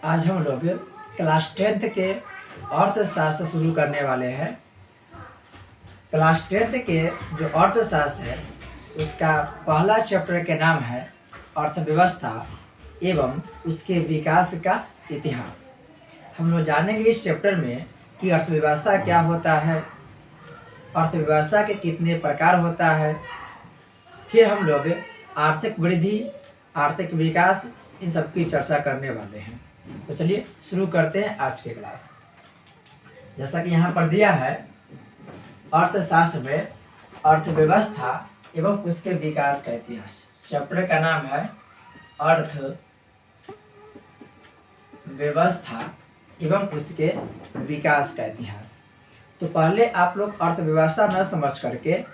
आज हम लोग क्लास 10th के अर्थशास्त्र शुरू करने वाले हैं। क्लास 10th के जो अर्थशास्त्र है उसका पहला चैप्टर के नाम है अर्थव्यवस्था एवं उसके विकास का इतिहास। हम लोग जानेंगे इस चैप्टर में कि अर्थव्यवस्था क्या होता है, अर्थव्यवस्था के कितने प्रकार होता है, फिर हम लोग आर्थिक वृद्धि, आर्थिक विकास, इन सब की चर्चा करने वाले हैं। तो चलिए शुरू करते हैं आज के क्लास। जैसा कि यहाँ पर दिया है, अर्थशास्त्र में अर्थव्यवस्था एवं उसके विकास का इतिहास। चैप्टर का नाम है अर्थव्यवस्था एवं उसके विकास का इतिहास। तो पहले आप लोग अर्थव्यवस्था न समझ करके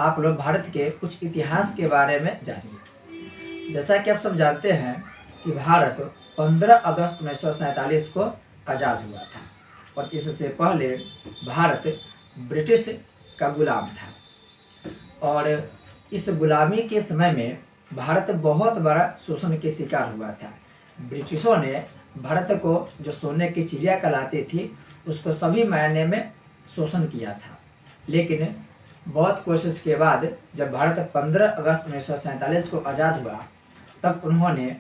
आप लोग भारत के कुछ इतिहास के बारे में जानिए। जैसा कि आप सब जानते हैं कि भारत 15 अगस्त 1947 को आज़ाद हुआ था और इससे पहले भारत ब्रिटिश का गुलाम था और इस गुलामी के समय में भारत बहुत बड़ा शोषण के शिकार हुआ था। ब्रिटिशों ने भारत को जो सोने की चिड़िया कहलाती थी उसको सभी मायने में शोषण किया था, लेकिन बहुत कोशिश के बाद जब भारत 15 अगस्त 1947 को आज़ाद हुआ तब उन्होंने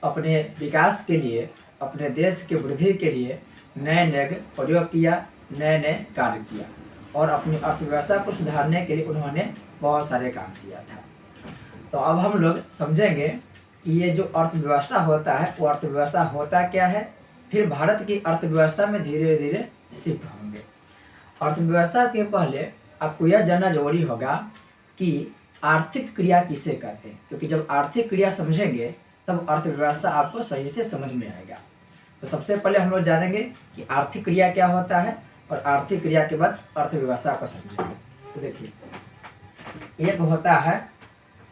अपने विकास के लिए, अपने देश की वृद्धि के लिए नए नए प्रयोग किया, नए नए कार्य किया और अपनी अर्थव्यवस्था को सुधारने के लिए उन्होंने बहुत सारे काम किया था। तो अब हम लोग समझेंगे कि ये जो अर्थव्यवस्था होता है वो अर्थव्यवस्था होता क्या है, फिर भारत की अर्थव्यवस्था में धीरे धीरे शिफ्ट होंगे। अर्थव्यवस्था के पहले आपको यह जानना जरूरी होगा कि आर्थिक क्रिया किसे कहते हैं, क्योंकि जब आर्थिक क्रिया समझेंगे तब अर्थव्यवस्था आपको सही से समझ में आएगा। तो सबसे पहले हम लोग जानेंगे कि आर्थिक क्रिया क्या होता है और आर्थिक क्रिया के बाद अर्थव्यवस्था को समझेंगे। तो देखिए, एक होता है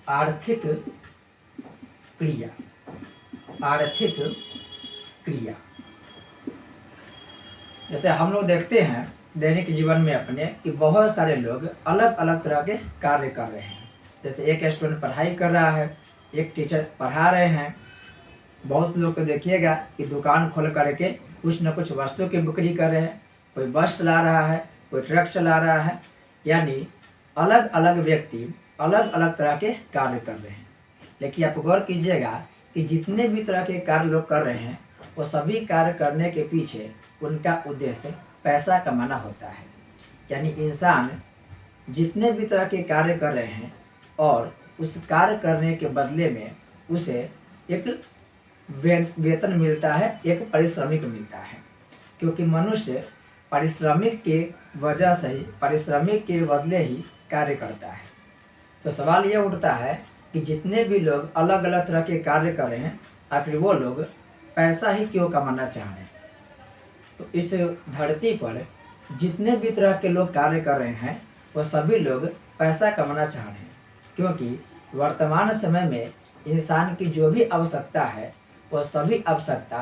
आर्थिक क्रिया। आर्थिक क्रिया जैसे हम लोग देखते हैं दैनिक जीवन में अपने कि बहुत सारे लोग अलग अलग तरह के कार्य कर रहे हैं। जैसे एक स्टूडेंट पढ़ाई कर रहा है, एक टीचर पढ़ा रहे हैं, बहुत लोग को देखिएगा कि दुकान खोल करके कुछ न कुछ वस्तु की बिक्री कर रहे हैं, कोई बस चला रहा है, कोई ट्रक चला रहा है, यानी अलग अलग व्यक्ति अलग अलग तरह के कार्य कर रहे हैं। लेकिन आप गौर कीजिएगा कि जितने भी तरह के कार्य लोग कर रहे हैं वो सभी कार्य करने के पीछे उनका उद्देश्य पैसा कमाना होता है। यानी इंसान जितने भी तरह के कार्य कर रहे हैं और उस कार्य करने के बदले में उसे एक वेतन मिलता है, एक पारिश्रमिक मिलता है, क्योंकि मनुष्य पारिश्रमिक के वजह से ही, पारिश्रमिक के बदले ही कार्य करता है। तो सवाल यह उठता है कि जितने भी लोग अलग अलग तरह के कार्य कर रहे हैं आखिर वो लोग पैसा ही क्यों कमाना चाह रहे हैं। तो इस धरती पर जितने भी तरह के लोग कार्य कर रहे हैं वो सभी लोग पैसा कमाना चाह रहे हैं, क्योंकि वर्तमान समय में इंसान की जो भी आवश्यकता है वो सभी आवश्यकता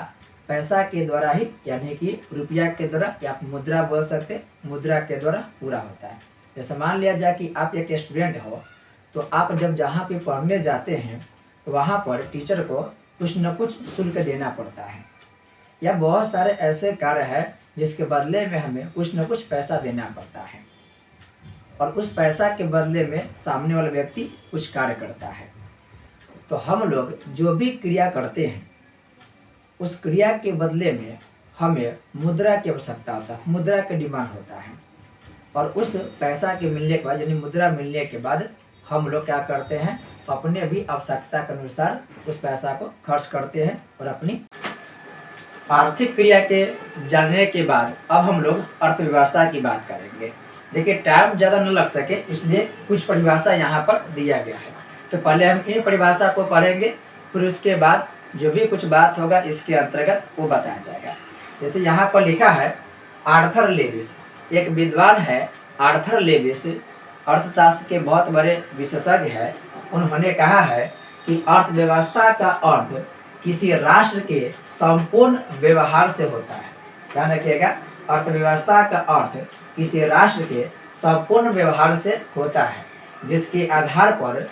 पैसा के द्वारा ही, यानी कि रुपया के द्वारा, या आप मुद्रा बोल सकते हैं, मुद्रा के द्वारा पूरा होता है। जैसे मान लिया जाए कि आप एक स्टूडेंट हो तो आप जब जहाँ पे पढ़ने जाते हैं तो वहाँ पर टीचर को कुछ न कुछ शुल्क देना पड़ता है, या बहुत सारे ऐसे कार्य हैं जिसके बदले में हमें कुछ न कुछ पैसा देना पड़ता है और उस पैसा के बदले में सामने वाला व्यक्ति कुछ कार्य करता है। तो हम लोग जो भी क्रिया करते हैं उस क्रिया के बदले में हमें मुद्रा की आवश्यकता होता है, मुद्रा की डिमांड होता है और उस पैसा के मिलने के बाद, यानी मुद्रा मिलने के बाद हम लोग क्या करते हैं, अपने भी आवश्यकता के अनुसार उस पैसा को खर्च करते हैं और अपनी आर्थिक क्रिया के जानने के बाद अब हम लोग अर्थव्यवस्था की बात करेंगे। देखिए, टाइम ज़्यादा न लग सके इसलिए कुछ परिभाषा यहाँ पर दिया गया है। तो पहले हम इन परिभाषा को पढ़ेंगे, फिर उसके बाद जो भी कुछ बात होगा इसके अंतर्गत वो बताया जाएगा। जैसे यहाँ पर लिखा है आर्थर लेविस, एक विद्वान है आर्थर लेविस, अर्थशास्त्र के बहुत बड़े विशेषज्ञ हैं। उन्होंने कहा है कि अर्थव्यवस्था का अर्थ किसी राष्ट्र के संपूर्ण व्यवहार से होता है। ध्यान रखिएगा, अर्थव्यवस्था का अर्थ किसी राष्ट्र के संपूर्ण व्यवहार से होता है जिसके आधार पर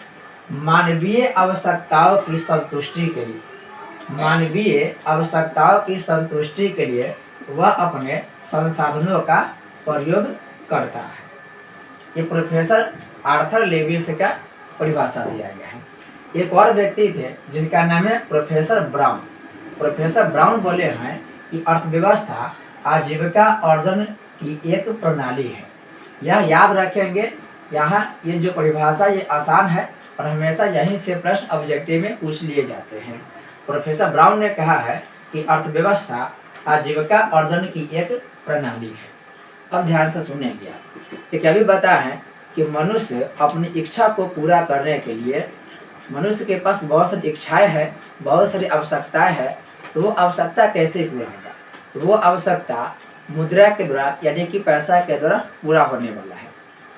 मानवीय आवश्यकताओं की संतुष्टि के लिए मानवीय आवश्यकताओं की संतुष्टि के लिए वह अपने संसाधनों का प्रयोग करता है। ये प्रोफेसर आर्थर लेविस का परिभाषा दिया गया है। एक और व्यक्ति थे जिनका नाम है प्रोफेसर ब्राउन। प्रोफेसर ब्राउन बोले हैं कि अर्थव्यवस्था आजीविका अर्जन की एक प्रणाली है। यह याद रखेंगे, यहाँ ये जो परिभाषा ये आसान है और हमेशा यहीं से प्रश्न ऑब्जेक्टिव में पूछ लिए जाते हैं। प्रोफेसर ब्राउन ने कहा है कि अर्थव्यवस्था आजीविका अर्जन की एक प्रणाली है। अब ध्यान से सुनेंगे आप। ये क्या भी बताया है कि मनुष्य अपनी इच्छा को पूरा करने के लिए, मनुष्य के पास बहुत सारी इच्छाएं हैं, बहुत सारी आवश्यकताएं हैं, तो वो आवश्यकता कैसे पूरा होगा? तो वो आवश्यकता मुद्रा के द्वारा यानी कि पैसा के द्वारा पूरा होने वाला है।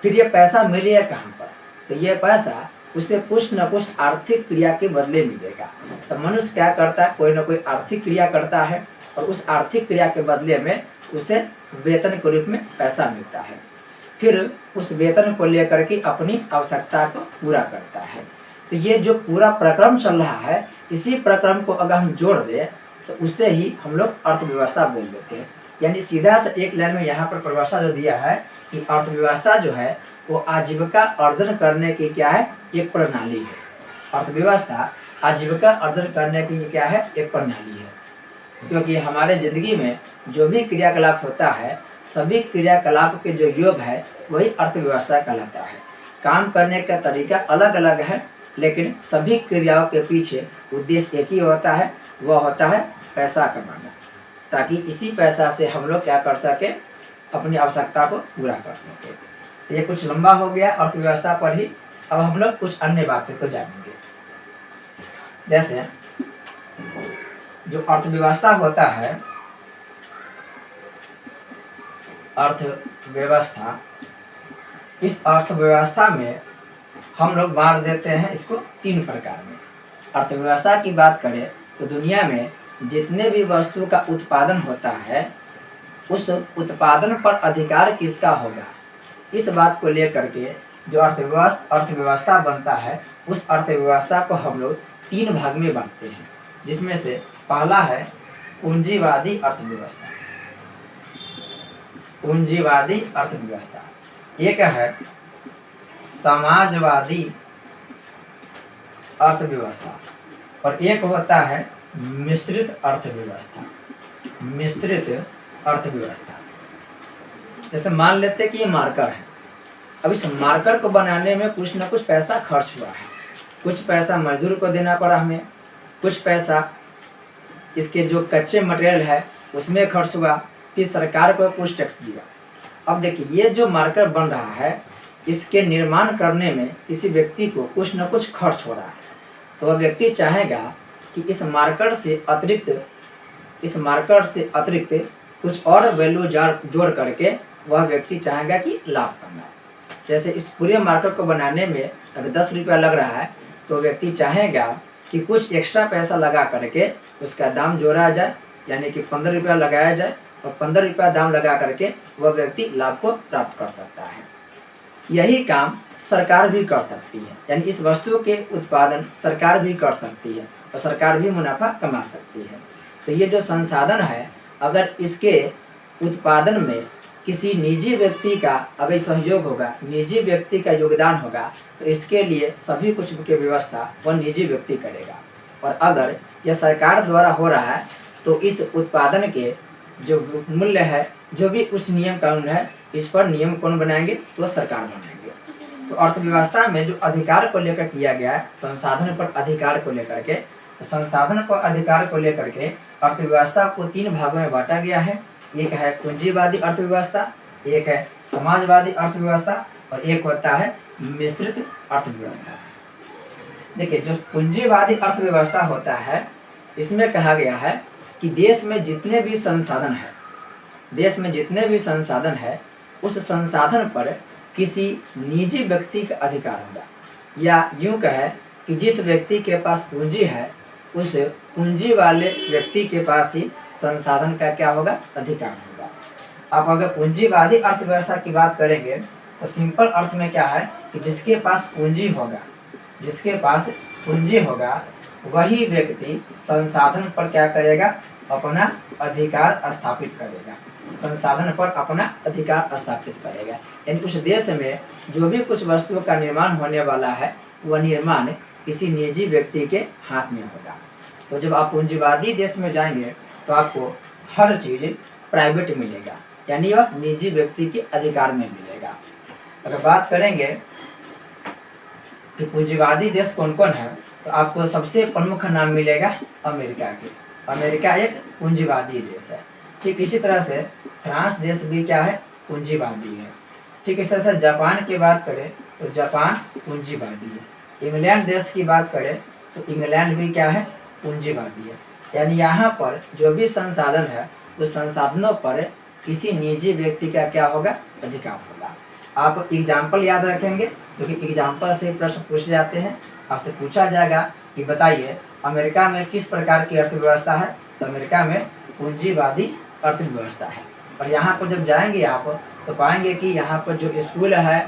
फिर ये पैसा मिलेगा कहाँ पर? तो ये पैसा उसे कुछ न कुछ आर्थिक क्रिया के बदले मिलेगा। तो मनुष्य क्या करता है? कोई ना कोई आर्थिक क्रिया करता है और उस आर्थिक क्रिया के बदले में उसे वेतन के रूप में पैसा मिलता है। फिर उस वेतन को लेकर के अपनी आवश्यकता को पूरा करता है। तो ये जो पूरा प्रक्रम चल रहा है, इसी प्रक्रम को अगर हम जोड़ दें तो उससे ही हम लोग अर्थव्यवस्था बोल देते हैं। यानी सीधा से एक लाइन में यहाँ पर परिभाषा जो दिया है कि अर्थव्यवस्था जो है वो आजीविका अर्जन करने की क्या है? एक प्रणाली है। अर्थव्यवस्था आजीविका अर्जन करने की क्या है? एक प्रणाली है। क्योंकि हमारे ज़िंदगी में जो भी क्रियाकलाप होता है, सभी क्रियाकलाप के जो योग है वही अर्थव्यवस्था कहलाता है। काम करने का तरीका अलग अलग है, लेकिन सभी क्रियाओं के पीछे उद्देश्य एक ही होता है, वह होता है पैसा कमाना, ताकि इसी पैसा से हम लोग क्या कर सके? अपनी आवश्यकता को पूरा कर सके। तो ये कुछ लंबा हो गया अर्थव्यवस्था पर ही। अब हम लोग कुछ अन्य बातों को जानेंगे। जैसे जो अर्थव्यवस्था होता है, अर्थव्यवस्था, इस अर्थव्यवस्था में हम लोग बांट देते हैं इसको 3 प्रकार में। अर्थव्यवस्था की बात करें तो दुनिया में जितने भी वस्तु का उत्पादन होता है, उस उत्पादन पर अधिकार किसका होगा, इस बात को लेकर के जो अर्थव्यवस्था बनता है, उस अर्थव्यवस्था को हम लोग 3 भाग में बांटते हैं। जिसमें से पहला है पूंजीवादी अर्थव्यवस्था। पूंजीवादी अर्थव्यवस्था। एक है समाजवादी अर्थव्यवस्था और एक होता है मिश्रित अर्थव्यवस्था। मिश्रित अर्थव्यवस्था। जैसे मान लेते हैं कि ये मार्कर है। अब इस मार्कर को बनाने में कुछ ना कुछ पैसा खर्च हुआ है। कुछ पैसा मजदूर को देना पड़ा हमें, कुछ पैसा इसके जो कच्चे मटेरियल है उसमें खर्च हुआ, फिर सरकार को कुछ टैक्स दिया। अब देखिए, ये जो मार्कर बन रहा है, इसके निर्माण करने में किसी व्यक्ति को कुछ न कुछ खर्च हो रहा है। तो वह व्यक्ति चाहेगा कि इस मार्कर से अतिरिक्त कुछ और वैल्यू जोड़ करके वह व्यक्ति चाहेगा कि लाभ करना है। जैसे इस पूरे मार्कर को बनाने में अगर 10 रुपया लग रहा है, तो व्यक्ति चाहेगा कि कुछ एक्स्ट्रा पैसा लगा करके उसका दाम जोड़ा जाए, यानी कि 15 रुपया लगाया जाए और 15 रुपया दाम लगा करके वह व्यक्ति लाभ को प्राप्त कर सकता है। यही काम सरकार भी कर सकती है, यानी इस वस्तु के उत्पादन सरकार भी कर सकती है और सरकार भी मुनाफा कमा सकती है। तो ये जो संसाधन है, अगर इसके उत्पादन में किसी निजी व्यक्ति का अगर सहयोग होगा, निजी व्यक्ति का योगदान होगा, तो इसके लिए सभी कुछ की व्यवस्था वह निजी व्यक्ति करेगा। और अगर यह सरकार द्वारा हो रहा है, तो इस उत्पादन के जो मूल्य है, जो भी उस नियम कानून है, इस पर नियम कौन बनाएंगे? तो सरकार बनाएंगे। तो अर्थव्यवस्था में जो अधिकार को लेकर किया गया है, संसाधन पर अधिकार को लेकर के, तो संसाधन पर अधिकार को लेकर के अर्थव्यवस्था को 3 भागों में बांटा गया है। एक है पूंजीवादी अर्थव्यवस्था, एक है समाजवादी अर्थव्यवस्था और एक होता है मिश्रित अर्थव्यवस्था। देखिए, जो पूंजीवादी अर्थव्यवस्था होता है, इसमें कहा गया है कि देश में जितने भी संसाधन है, उस संसाधन पर किसी निजी व्यक्ति का अधिकार होगा, या यूं कहे कि जिस व्यक्ति के पास पूंजी है, उस पूंजी वाले व्यक्ति के पास ही संसाधन का क्या होगा? अधिकार होगा। आप अगर पूंजीवादी अर्थव्यवस्था की बात करेंगे तो सिंपल अर्थ में क्या है कि जिसके पास पूंजी होगा, वही व्यक्ति संसाधन पर क्या करेगा, अपना अधिकार स्थापित करेगा, संसाधन पर अपना अधिकार स्थापित करेगा। यानी उस देश में जो भी कुछ वस्तुओं का निर्माण होने वाला है वह निर्माण किसी निजी व्यक्ति के हाथ में होगा। तो जब आप पूंजीवादी देश में जाएंगे तो आपको हर चीज़ प्राइवेट मिलेगा, यानी वह निजी व्यक्ति के अधिकार में मिलेगा। अगर बात करेंगे कि पूंजीवादी देश कौन कौन है, तो आपको सबसे प्रमुख नाम मिलेगा अमेरिका के। अमेरिका एक पूंजीवादी देश है। ठीक इसी तरह से फ्रांस देश भी क्या है, पूंजीवादी है। ठीक इस तरह से जापान की बात करें तो जापान पूंजीवादी है। इंग्लैंड देश की बात करें तो इंग्लैंड भी क्या है, पूंजीवादी है। यानी यहाँ पर जो भी संसाधन है उस संसाधनों पर किसी निजी व्यक्ति का क्या होगा, अधिकार होगा। आप एग्जाम्पल याद रखेंगे क्योंकि एग्जाम्पल से प्रश्न पूछे जाते हैं। आपसे पूछा जाएगा कि बताइए अमेरिका में किस प्रकार की अर्थव्यवस्था है, तो अमेरिका में पूंजीवादी अर्थव्यवस्था है। और यहाँ पर जब जाएंगे आप तो पाएंगे कि यहाँ पर जो स्कूल है,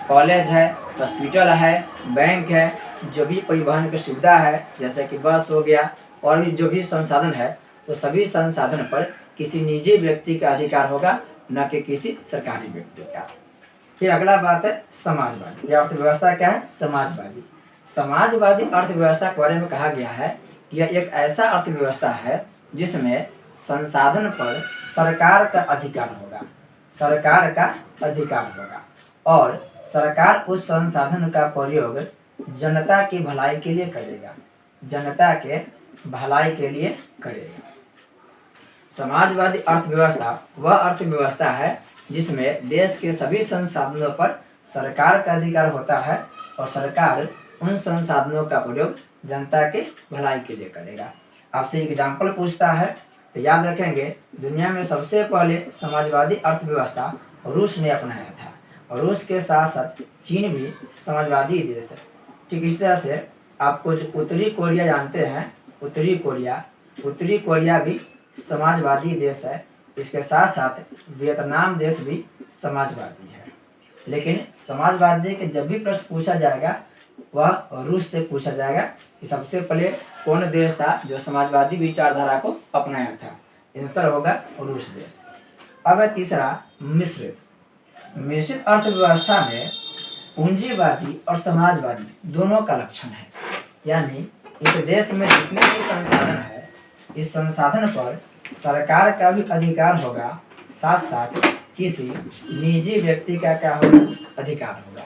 कॉलेज है, हॉस्पिटल है, बैंक है, जो भी परिवहन की सुविधा है जैसे कि बस हो गया और भी जो भी संसाधन है तो सभी संसाधन पर किसी निजी व्यक्ति का अधिकार होगा, न कि किसी सरकारी व्यक्ति का। फिर अगला बात है समाजवादी। यह अर्थव्यवस्था क्या है, समाजवादी। समाजवादी अर्थव्यवस्था के बारे में कहा गया है कि यह एक ऐसा अर्थव्यवस्था है जिसमें संसाधन पर सरकार का अधिकार होगा, सरकार का अधिकार होगा और सरकार उस संसाधन का प्रयोग जनता की भलाई के लिए करेगा, जनता के भलाई के लिए करेगा। समाजवादी अर्थव्यवस्था वह अर्थव्यवस्था है जिसमें देश के सभी संसाधनों पर सरकार का अधिकार होता है और सरकार उन संसाधनों का प्रयोग जनता के भलाई के लिए करेगा। आपसे एग्जाम्पल पूछता है तो याद रखेंगे, दुनिया में सबसे पहले समाजवादी अर्थव्यवस्था रूस ने अपनाया था और रूस के साथ साथ चीन भी समाजवादी देश है। ठीक इस तरह से आपको जो उत्तरी कोरिया जानते हैं, उत्तरी कोरिया भी समाजवादी देश है। इसके साथ साथ वियतनाम देश भी समाजवादी है। लेकिन समाजवादी के जब भी प्रश्न पूछा जाएगा वह रूस से पूछा जाएगा कि सबसे पहले कौन देश था जो समाजवादी विचारधारा को अपनाया था। आंसर होगा रूस देश। अब है तीसरा मिश्रित अर्थव्यवस्था में पूंजीवादी और समाजवादी दोनों का लक्षण है। यानी इस देश में जितने भी संसाधन है इस संसाधन पर सरकार का भी अधिकार होगा, साथ साथ किसी निजी व्यक्ति का क्या होगा, अधिकार होगा।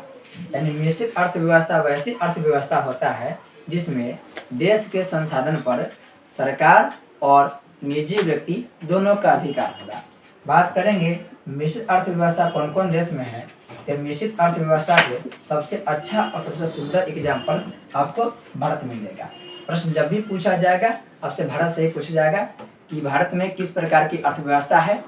यानी मिश्रित अर्थव्यवस्था वैसी अर्थव्यवस्था होता है जिसमें देश के संसाधन पर सरकार और निजी व्यक्ति दोनों का अधिकार होगा। बात करेंगे मिश्रित अर्थव्यवस्था कौन कौन देश में है, तो मिश्रित अर्थव्यवस्था के सबसे अच्छा और सबसे सुंदर एग्जाम्पल आपको भारत में मिलेगा। प्रश्न जब भी पूछा जाएगा आपसे भारत से ही पूछा जाएगा कि भारत में किस प्रकार की अर्थव्यवस्था है,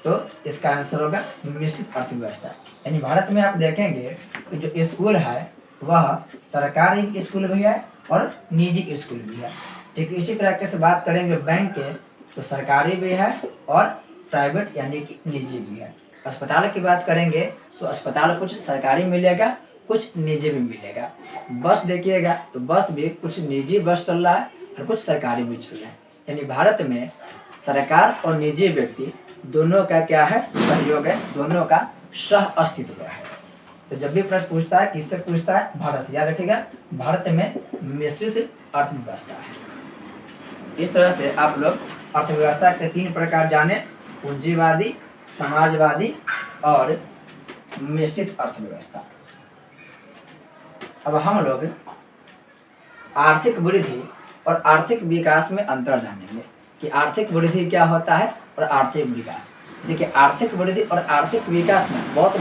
तो इसका आंसर होगा मिश्रित अर्थव्यवस्था। यानी भारत में आप देखेंगे कि जो स्कूल है वह सरकारी स्कूल भी है और निजी स्कूल भी है। ठीक इसी तरीके से बात करेंगे बैंक के, तो सरकारी भी है और प्राइवेट यानी कि निजी भी है। अस्पताल की बात करेंगे तो अस्पताल कुछ सरकारी मिलेगा, कुछ निजी भी मिलेगा। बस देखिएगा तो बस भी कुछ निजी बस चल रहा है और कुछ सरकारी भी चल रहा है। यानी भारत में सरकार और निजी व्यक्ति दोनों का क्या है, सहयोग है, दोनों का सह अस्तित्व है। तो जब भी प्रश्न पूछता है किससे पूछता है, भारत से। याद रखिएगा भारत में मिश्रित अर्थव्यवस्था है। इस तरह से आप लोग अर्थव्यवस्था के 3 प्रकार जाने, पूंजीवादी, समाजवादी और मिश्रित अर्थव्यवस्था। अब हम लोग आर्थिक वृद्धि और आर्थिक विकास में अंतर जानेंगे कि आर्थिक वृद्धि क्या होता है और आर्थिक विकास। देखिए आर्थिक वृद्धि और आर्थिक विकास में बहुत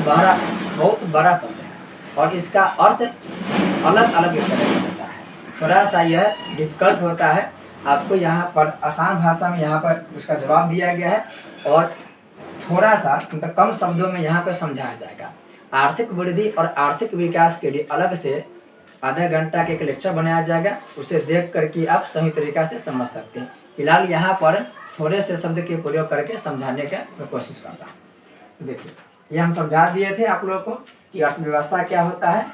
बड़ा शब्द है और इसका अर्थ अलग अलग तरह से होता है। थोड़ा सा यह डिफिकल्ट होता है, आपको यहाँ पर आसान भाषा में यहाँ पर उसका जवाब दिया गया है और थोड़ा सा मतलब कम शब्दों में यहाँ पर समझाया जाएगा। आर्थिक वृद्धि और आर्थिक विकास के लिए अलग से आधा घंटा के एक लेक्चर बनाया जाएगा, उसे देख करके आप सही तरीका से समझ सकते हैं। फिलहाल यहाँ पर थोड़े से शब्द के प्रयोग करके समझाने का मैं कोशिश कर रहा हूँ। देखिए ये हम समझा दिए थे आप लोगों को कि अर्थव्यवस्था क्या होता है,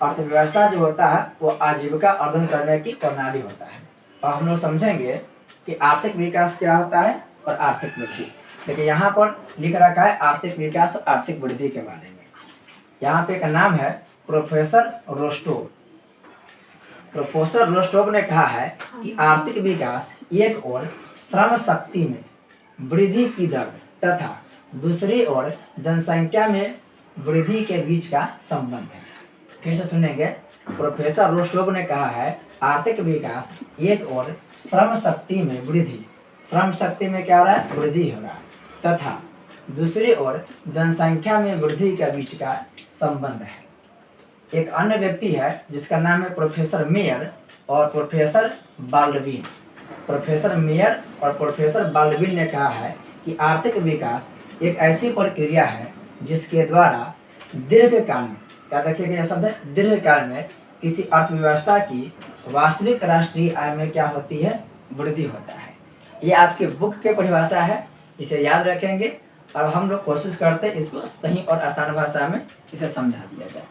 अर्थव्यवस्था जो होता है वो आजीविका अर्जन करने की प्रणाली होता है। और हम लोग समझेंगे कि आर्थिक विकास क्या होता है और आर्थिक वृद्धि। देखिए यहाँ पर लिख रखा है आर्थिक विकास और आर्थिक वृद्धि के बारे में। यहाँ पे एक नाम है प्रोफेसर रोस्टोव। प्रोफेसर रोस्टोव ने कहा है कि आर्थिक विकास एक ओर श्रम शक्ति में वृद्धि की दर तथा दूसरी ओर जनसंख्या में वृद्धि के बीच का संबंध है। फिर से सुनेंगे, प्रोफेसर रोस्टोव ने कहा है आर्थिक विकास एक ओर श्रम शक्ति में वृद्धि, श्रम शक्ति में क्या हो रहा है, वृद्धि हो रहा है, तथा दूसरी ओर जनसंख्या में वृद्धि के बीच का संबंध है। एक अन्य व्यक्ति है जिसका नाम है प्रोफेसर मेयर और प्रोफेसर बाल्डविन। प्रोफेसर मेयर और प्रोफेसर बाल्डविन ने कहा है कि आर्थिक विकास एक ऐसी प्रक्रिया है जिसके द्वारा दीर्घकाल में, याद रखिएगा यह शब्द है, दीर्घकाल में किसी अर्थव्यवस्था की वास्तविक राष्ट्रीय आय में क्या होती है, वृद्धि होता है। ये आपके बुक के परिभाषा है, इसे याद रखेंगे। और हम लोग कोशिश करते हैं इसको सही और आसान भाषा में इसे समझा दिया जाए।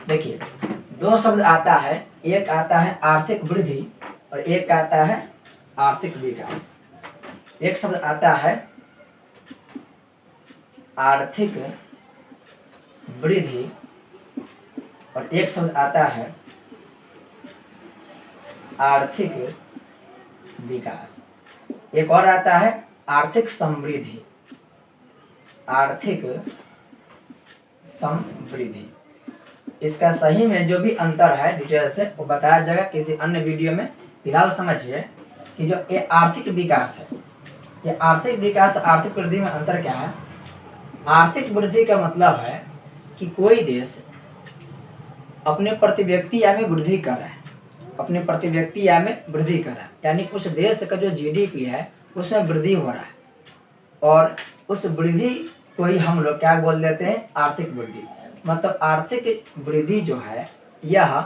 देखिए दो शब्द आता है, एक आता है आर्थिक वृद्धि और एक आता है आर्थिक विकास। एक शब्द आता है आर्थिक वृद्धि और एक शब्द आता है आर्थिक विकास। एक और आता है आर्थिक समृद्धि, आर्थिक समृद्धि। इसका सही में जो भी अंतर है डिटेल से वो बताया जाएगा किसी अन्य वीडियो में। फिलहाल समझिए कि जो ये आर्थिक विकास है, ये आर्थिक विकास आर्थिक वृद्धि में अंतर क्या है। आर्थिक वृद्धि का मतलब है कि कोई देश अपने प्रति व्यक्ति आय में वृद्धि कर रहा है, अपने प्रति व्यक्ति आय में वृद्धि कर रहा है, यानी उस देश का जो जीडीपी है उसमें वृद्धि हो रहा है। और उस वृद्धि को ही हम लोग क्या बोल देते हैं, आर्थिक वृद्धि। मतलब आर्थिक वृद्धि जो है यह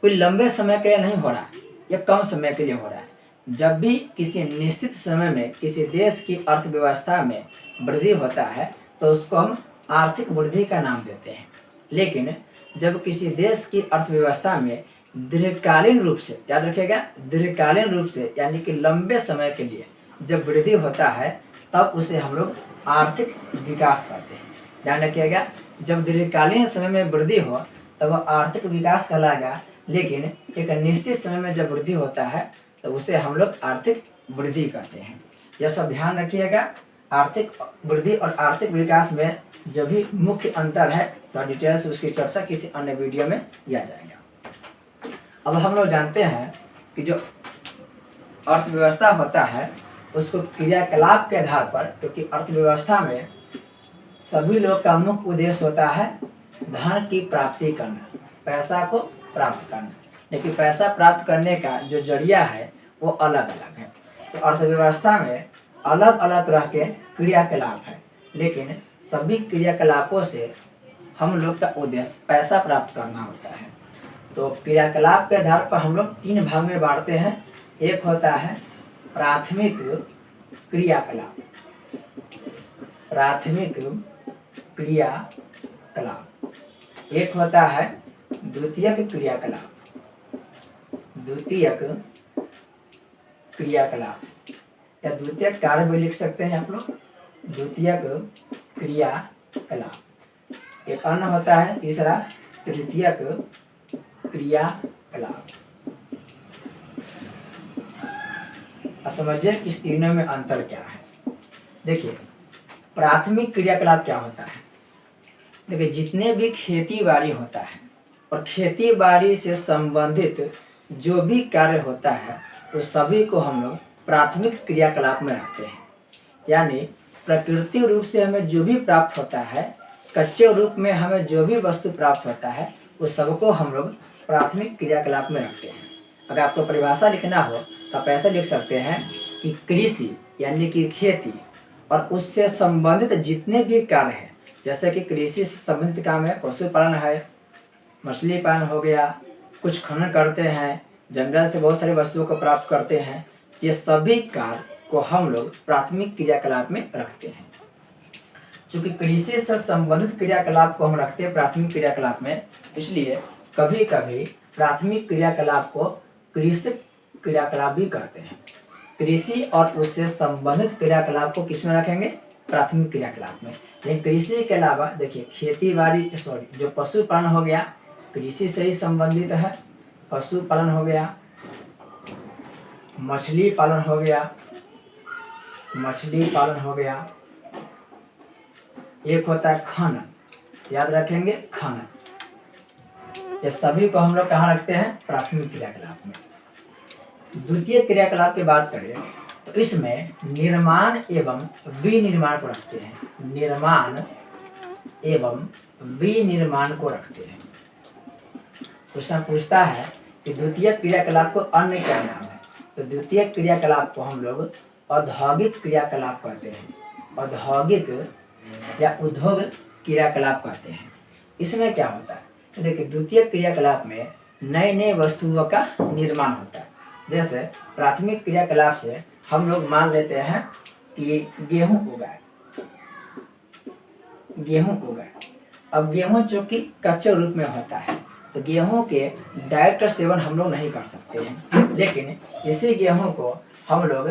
कोई लंबे समय के लिए नहीं हो रहा, यह कम समय के लिए हो रहा है। जब भी किसी निश्चित समय में किसी देश की अर्थव्यवस्था में वृद्धि होता है तो उसको हम आर्थिक वृद्धि का नाम देते हैं। लेकिन जब किसी देश की अर्थव्यवस्था में दीर्घकालीन रूप से, याद रखिएगा, दीर्घकालीन रूप से यानी कि लंबे समय के लिए जब वृद्धि होता है तब उसे हम लोग आर्थिक विकास कहते हैं। ध्यान रखिएगा, जब दीर्घकालीन समय में वृद्धि हो तब वह आर्थिक विकास कहलाएगा। लेकिन एक निश्चित समय में जब वृद्धि होता है तो उसे हम लोग आर्थिक वृद्धि कहते हैं। यह सब ध्यान रखिएगा। आर्थिक वृद्धि और आर्थिक विकास में जो भी मुख्य अंतर है तो डिटेल से उसकी चर्चा किसी अन्य वीडियो में किया जाएगा। अब हम लोग जानते हैं कि जो अर्थव्यवस्था होता है उसको क्रियाकलाप के आधार पर, क्योंकि अर्थव्यवस्था में सभी लोग का मुख्य उद्देश्य होता है धन की प्राप्ति करना, पैसा को प्राप्त करना। लेकिन पैसा प्राप्त करने का जो जरिया है वो अलग अलग है। तो अर्थव्यवस्था में अलग अलग तरह के क्रियाकलाप है, लेकिन सभी क्रियाकलापों से हम लोग का उद्देश्य पैसा प्राप्त करना होता है। तो क्रियाकलाप के आधार पर हम लोग तीन भाग में बांटते हैं। एक होता है प्राथमिक क्रियाकलाप, प्राथमिक क्रियाकलाप। एक होता है द्वितीयक क्रियाकलाप, द्वितीयक क्रियाकलाप या द्वितीयक कार्य भी लिख सकते हैं आप लोग, द्वितीयक क्रियाकलाप। एक अन्य होता है तीसरा तृतीयक क्रियाकलाप। अब समझिए इस तीनों में अंतर क्या है। देखिए प्राथमिक क्रियाकलाप क्या होता है। देखिए जितने भी खेती बाड़ी होता है और खेती बाड़ी से संबंधित जो भी कार्य होता है तो सभी को हम लोग प्राथमिक क्रियाकलाप में रखते हैं। यानी प्राकृतिक रूप से हमें जो भी प्राप्त होता है, कच्चे रूप में हमें जो भी वस्तु प्राप्त होता है उस सबको हम लोग प्राथमिक क्रियाकलाप में रखते हैं। अगर आपको परिभाषा लिखना हो तो आप ऐसे लिख सकते हैं कि कृषि यानी कि खेती और उससे संबंधित जितने भी कार्य हैं, जैसे कि कृषि से संबंधित काम है, पशुपालन है, मछली पालन हो गया, कुछ खनन करते हैं, जंगल से बहुत सारी वस्तुओं को प्राप्त करते हैं, ये सभी कार्य को हम लोग प्राथमिक क्रियाकलाप में रखते हैं। चूंकि कृषि से संबंधित क्रियाकलाप को हम रखते हैं प्राथमिक क्रियाकलाप में, इसलिए कभी कभी प्राथमिक क्रियाकलाप को कृषि क्रियाकलाप भी कहते हैं। कृषि और उससे संबंधित क्रियाकलाप को किस में रखेंगे? प्राथमिक क्रियाकलाप में। लेकिन कृषि के अलावा देखिए खेती बाड़ी जो पशुपालन हो गया कृषि से ही संबंधित है। पशुपालन हो गया, मछली पालन हो गया, एक होता है खनन, याद रखेंगे खनन। ये सभी को हम लोग कहाँ रखते हैं? प्राथमिक क्रियाकलाप में। द्वितीय क्रियाकलाप की बात करें तो इसमें निर्माण एवं विनिर्माण को रखते हैं। निर्माण एवं विनिर्माण को रखते हैं। क्वेश्चन पूछता है कि द्वितीय क्रियाकलाप को अन्य क्या नाम है? तो द्वितीय क्रियाकलाप को हम लोग औद्योगिक क्रियाकलाप कहते हैं। औद्योगिक या उद्योग क्रियाकलाप कहते हैं। इसमें क्या होता है? तो देखिए द्वितीय क्रियाकलाप में नए नए वस्तुओं का निर्माण होता है। जैसे प्राथमिक क्रियाकलाप से हम लोग मान लेते हैं कि गेहूं उगाए। अब गेहूं जो कि कच्चे रूप में होता है तो गेहूं के डायरेक्ट सेवन हम लोग नहीं कर सकते हैं, लेकिन इसी गेहूं को हम लोग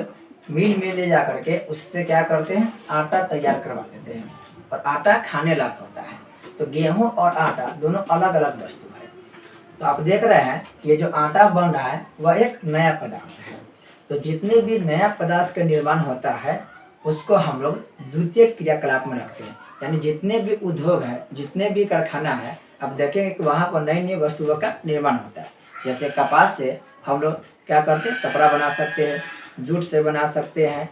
मिल में ले जा करके उससे क्या करते हैं? आटा तैयार करवा लेते हैं और आटा खाने लायक होता है। तो गेहूं और आटा दोनों अलग अलग वस्तु है। तो आप देख रहे हैं ये जो आटा बन रहा है वह एक नया पदार्थ है। तो जितने भी नया पदार्थ का निर्माण होता है उसको हम लोग द्वितीय क्रियाकलाप में रखते हैं। यानी जितने भी उद्योग है, जितने भी कारखाना है, अब देखेंगे कि वहाँ पर नई नई वस्तुओं का निर्माण होता है। जैसे कपास से हम लोग क्या करते हैं? कपड़ा बना सकते हैं, जूट से बना सकते हैं।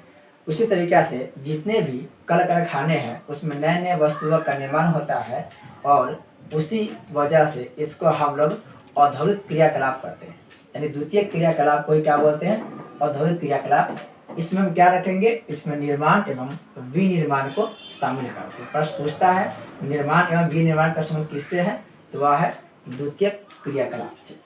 उसी तरीक़े से जितने भी कल कारखाने हैं उसमें नए नए वस्तुओं का निर्माण होता है और उसी वजह से इसको हम लोग औद्योगिक क्रियाकलाप करते हैं। यानी द्वितीय क्रियाकलाप को ही क्या बोलते हैं? औद्योगिक क्रियाकलाप। इसमें हम क्या रखेंगे? इसमें निर्माण एवं विनिर्माण को शामिल करते हैं। प्रश्न पूछता है निर्माण एवं विनिर्माण का संबंध किससे है? तो वह है द्वितीय क्रियाकलाप से।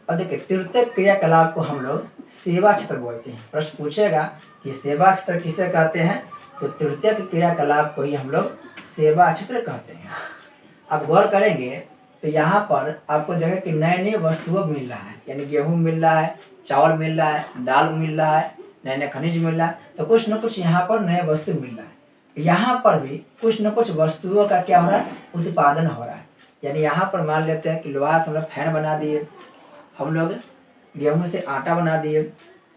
और देखिए तृतीय क्रियाकलाप को हम लोग सेवा क्षेत्र बोलते हैं। प्रश्न पूछेगा कि सेवा क्षेत्र किसे कहते हैं? तो तृतीय क्रियाकलाप को ही हम लोग सेवा क्षेत्र कहते हैं। अब गौर करेंगे तो यहाँ पर आपको जगह कि नए नए वस्तुओं मिल रहा है। यानी गेहूँ मिल रहा है, चावल मिल रहा है, दाल मिल रहा है, नए नए खनिज मिल रहा है। तो कुछ न कुछ यहाँ पर नए वस्तु मिल रहा है। यहाँ पर भी कुछ न कुछ वस्तुओं का क्या हो रहा है? उत्पादन हो रहा है। यानी यहाँ पर मान लेते हैं कि लोहा से हम लोग फैन बना दिए, हम लोग गेहूँ से आटा बना दिए,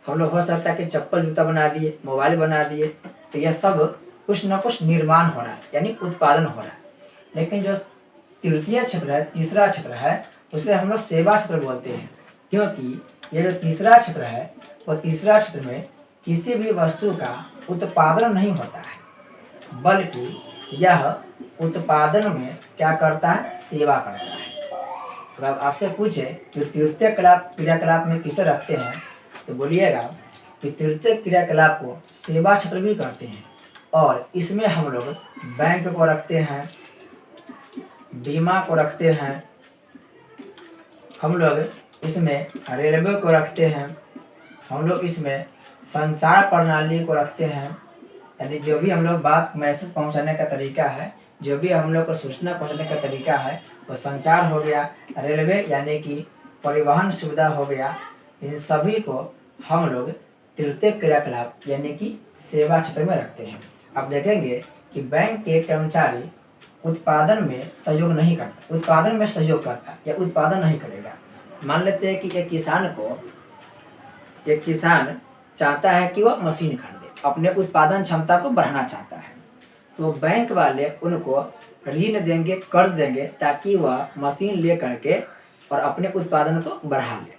हम लोग हो सकता है कि चप्पल जूता बना दिए, मोबाइल बना दिए। तो यह सब कुछ न कुछ निर्माण हो रहा है, यानी उत्पादन हो रहा है। लेकिन जो तृतीय क्षेत्र है, तीसरा क्षेत्र है, उसे हम लोग सेवा क्षेत्र बोलते हैं। क्योंकि ये जो तीसरा क्षेत्र है वो तीसरा क्षेत्र में किसी भी वस्तु का उत्पादन नहीं होता है, बल्कि यह उत्पादन में क्या करता है? सेवा करता है। तो अब आपसे पूछे कि तृतीय क्रियाकलाप में किसे रखते हैं? तो बोलिएगा कि तृतीय क्रियाकलाप को सेवा क्षेत्र भी कहते हैं। और इसमें हम लोग बैंक को रखते हैं, बीमा को रखते हैं, हम लोग इसमें रेलवे को रखते हैं, हम लोग इसमें संचार प्रणाली को रखते हैं। यानी जो भी हम लोग बात मैसेज पहुंचाने का तरीका है, जो भी हम लोग को सूचना पहुंचाने का तरीका है वो संचार हो गया। रेलवे यानी कि परिवहन सुविधा हो गया। इन सभी को हम लोग तृतीय क्रियाकलाप यानी कि सेवा क्षेत्र में रखते हैं। अब देखेंगे कि बैंक के कर्मचारी उत्पादन में सहयोग नहीं करता, उत्पादन में सहयोग करता या उत्पादन नहीं करेगा। मान लेते हैं कि एक किसान चाहता है कि वह मशीन खरीदे, अपने उत्पादन क्षमता को बढ़ाना चाहता है, तो बैंक वाले उनको ऋण देंगे, कर्ज देंगे, ताकि वह मशीन ले करके और अपने उत्पादन को बढ़ा ले।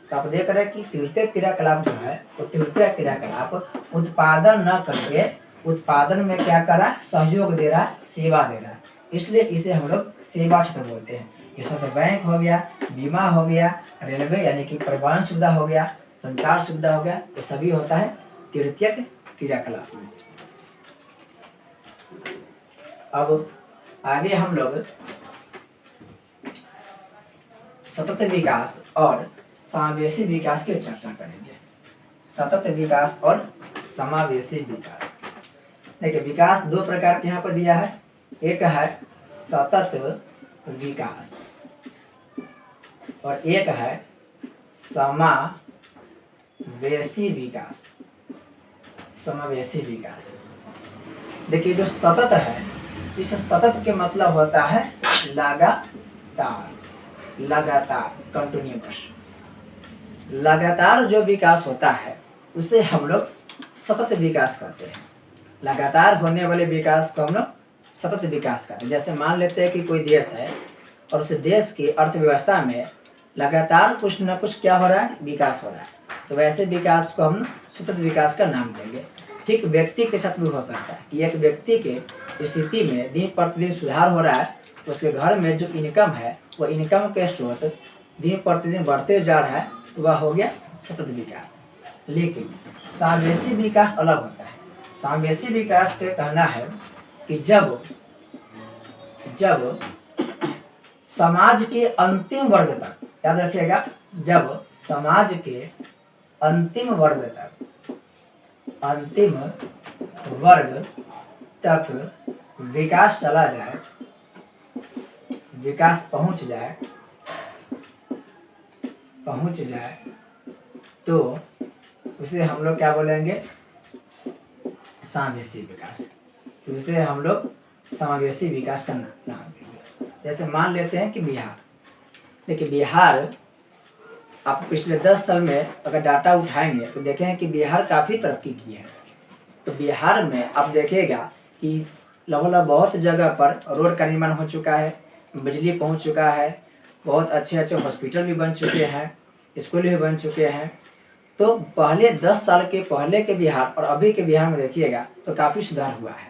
तो आप देख रहे हैं कि तृतीय क्रियाकलाप जो है वो तृतीय क्रियाकलाप उत्पादन न करके उत्पादन में क्या कर रहा है? सहयोग दे रहा है, सेवा दे रहा है। इसलिए इसे हम लोग सेवा क्षेत्र बोलते हैं। इसमें से बैंक हो गया, बीमा हो गया, रेलवे यानी कि परिवहन सुविधा हो गया, संचार सुविधा हो गया, ये सभी होता है तृतीय क्रियाकलाप में। अब आगे हम लोग सतत विकास और समावेशी विकास की चर्चा करेंगे। सतत विकास और समावेशी विकास। देखिए विकास दो प्रकार के यहाँ पर दिया है, एक है सतत विकास और एक है समावेशी विकास। समावेशी विकास, देखिए जो सतत है, इस सतत के मतलब होता है लगातार, लगातार कंटिन्यूअस। लगातार जो विकास होता है उसे हम लोग सतत विकास कहते हैं। लगातार होने वाले विकास को हम लोग सतत विकास कहते हैं। जैसे मान लेते हैं कि कोई देश है और उस देश की अर्थव्यवस्था में लगातार कुछ न कुछ क्या हो रहा है, विकास हो रहा है, तो वैसे विकास को हम सतत विकास का नाम देंगे। ठीक व्यक्ति के साथ भी हो सकता है कि एक व्यक्ति के स्थिति में दिन प्रतिदिन सुधार हो रहा है, उसके घर में जो इनकम है वो इनकम के स्रोत दिन प्रतिदिन बढ़ते जा रहा है, तो वह हो गया सतत विकास। लेकिन समावेशी विकास अलग होता है। समावेशी विकास का कहना है कि जब समाज के अंतिम वर्ग तक, याद रखिएगा, जब समाज के अंतिम वर्ग तक विकास चला जाए, विकास पहुंच जाए, तो उसे हम लोग क्या बोलेंगे, समावेशी विकास। तो इसे हम लोग समावेशी विकास का नाम देंगे। जैसे मान लेते हैं कि बिहार, देखिए बिहार आप पिछले 10 साल में अगर डाटा उठाएंगे तो देखें कि बिहार काफ़ी तरक्की की है। तो बिहार में आप देखिएगा कि लगभग बहुत जगह पर रोड का निर्माण हो चुका है, बिजली पहुंच चुका है, बहुत अच्छे अच्छे हॉस्पिटल भी बन चुके हैं, स्कूल भी बन चुके हैं। तो पहले 10 साल के पहले के बिहार और अभी के बिहार में देखिएगा तो काफ़ी सुधार हुआ है।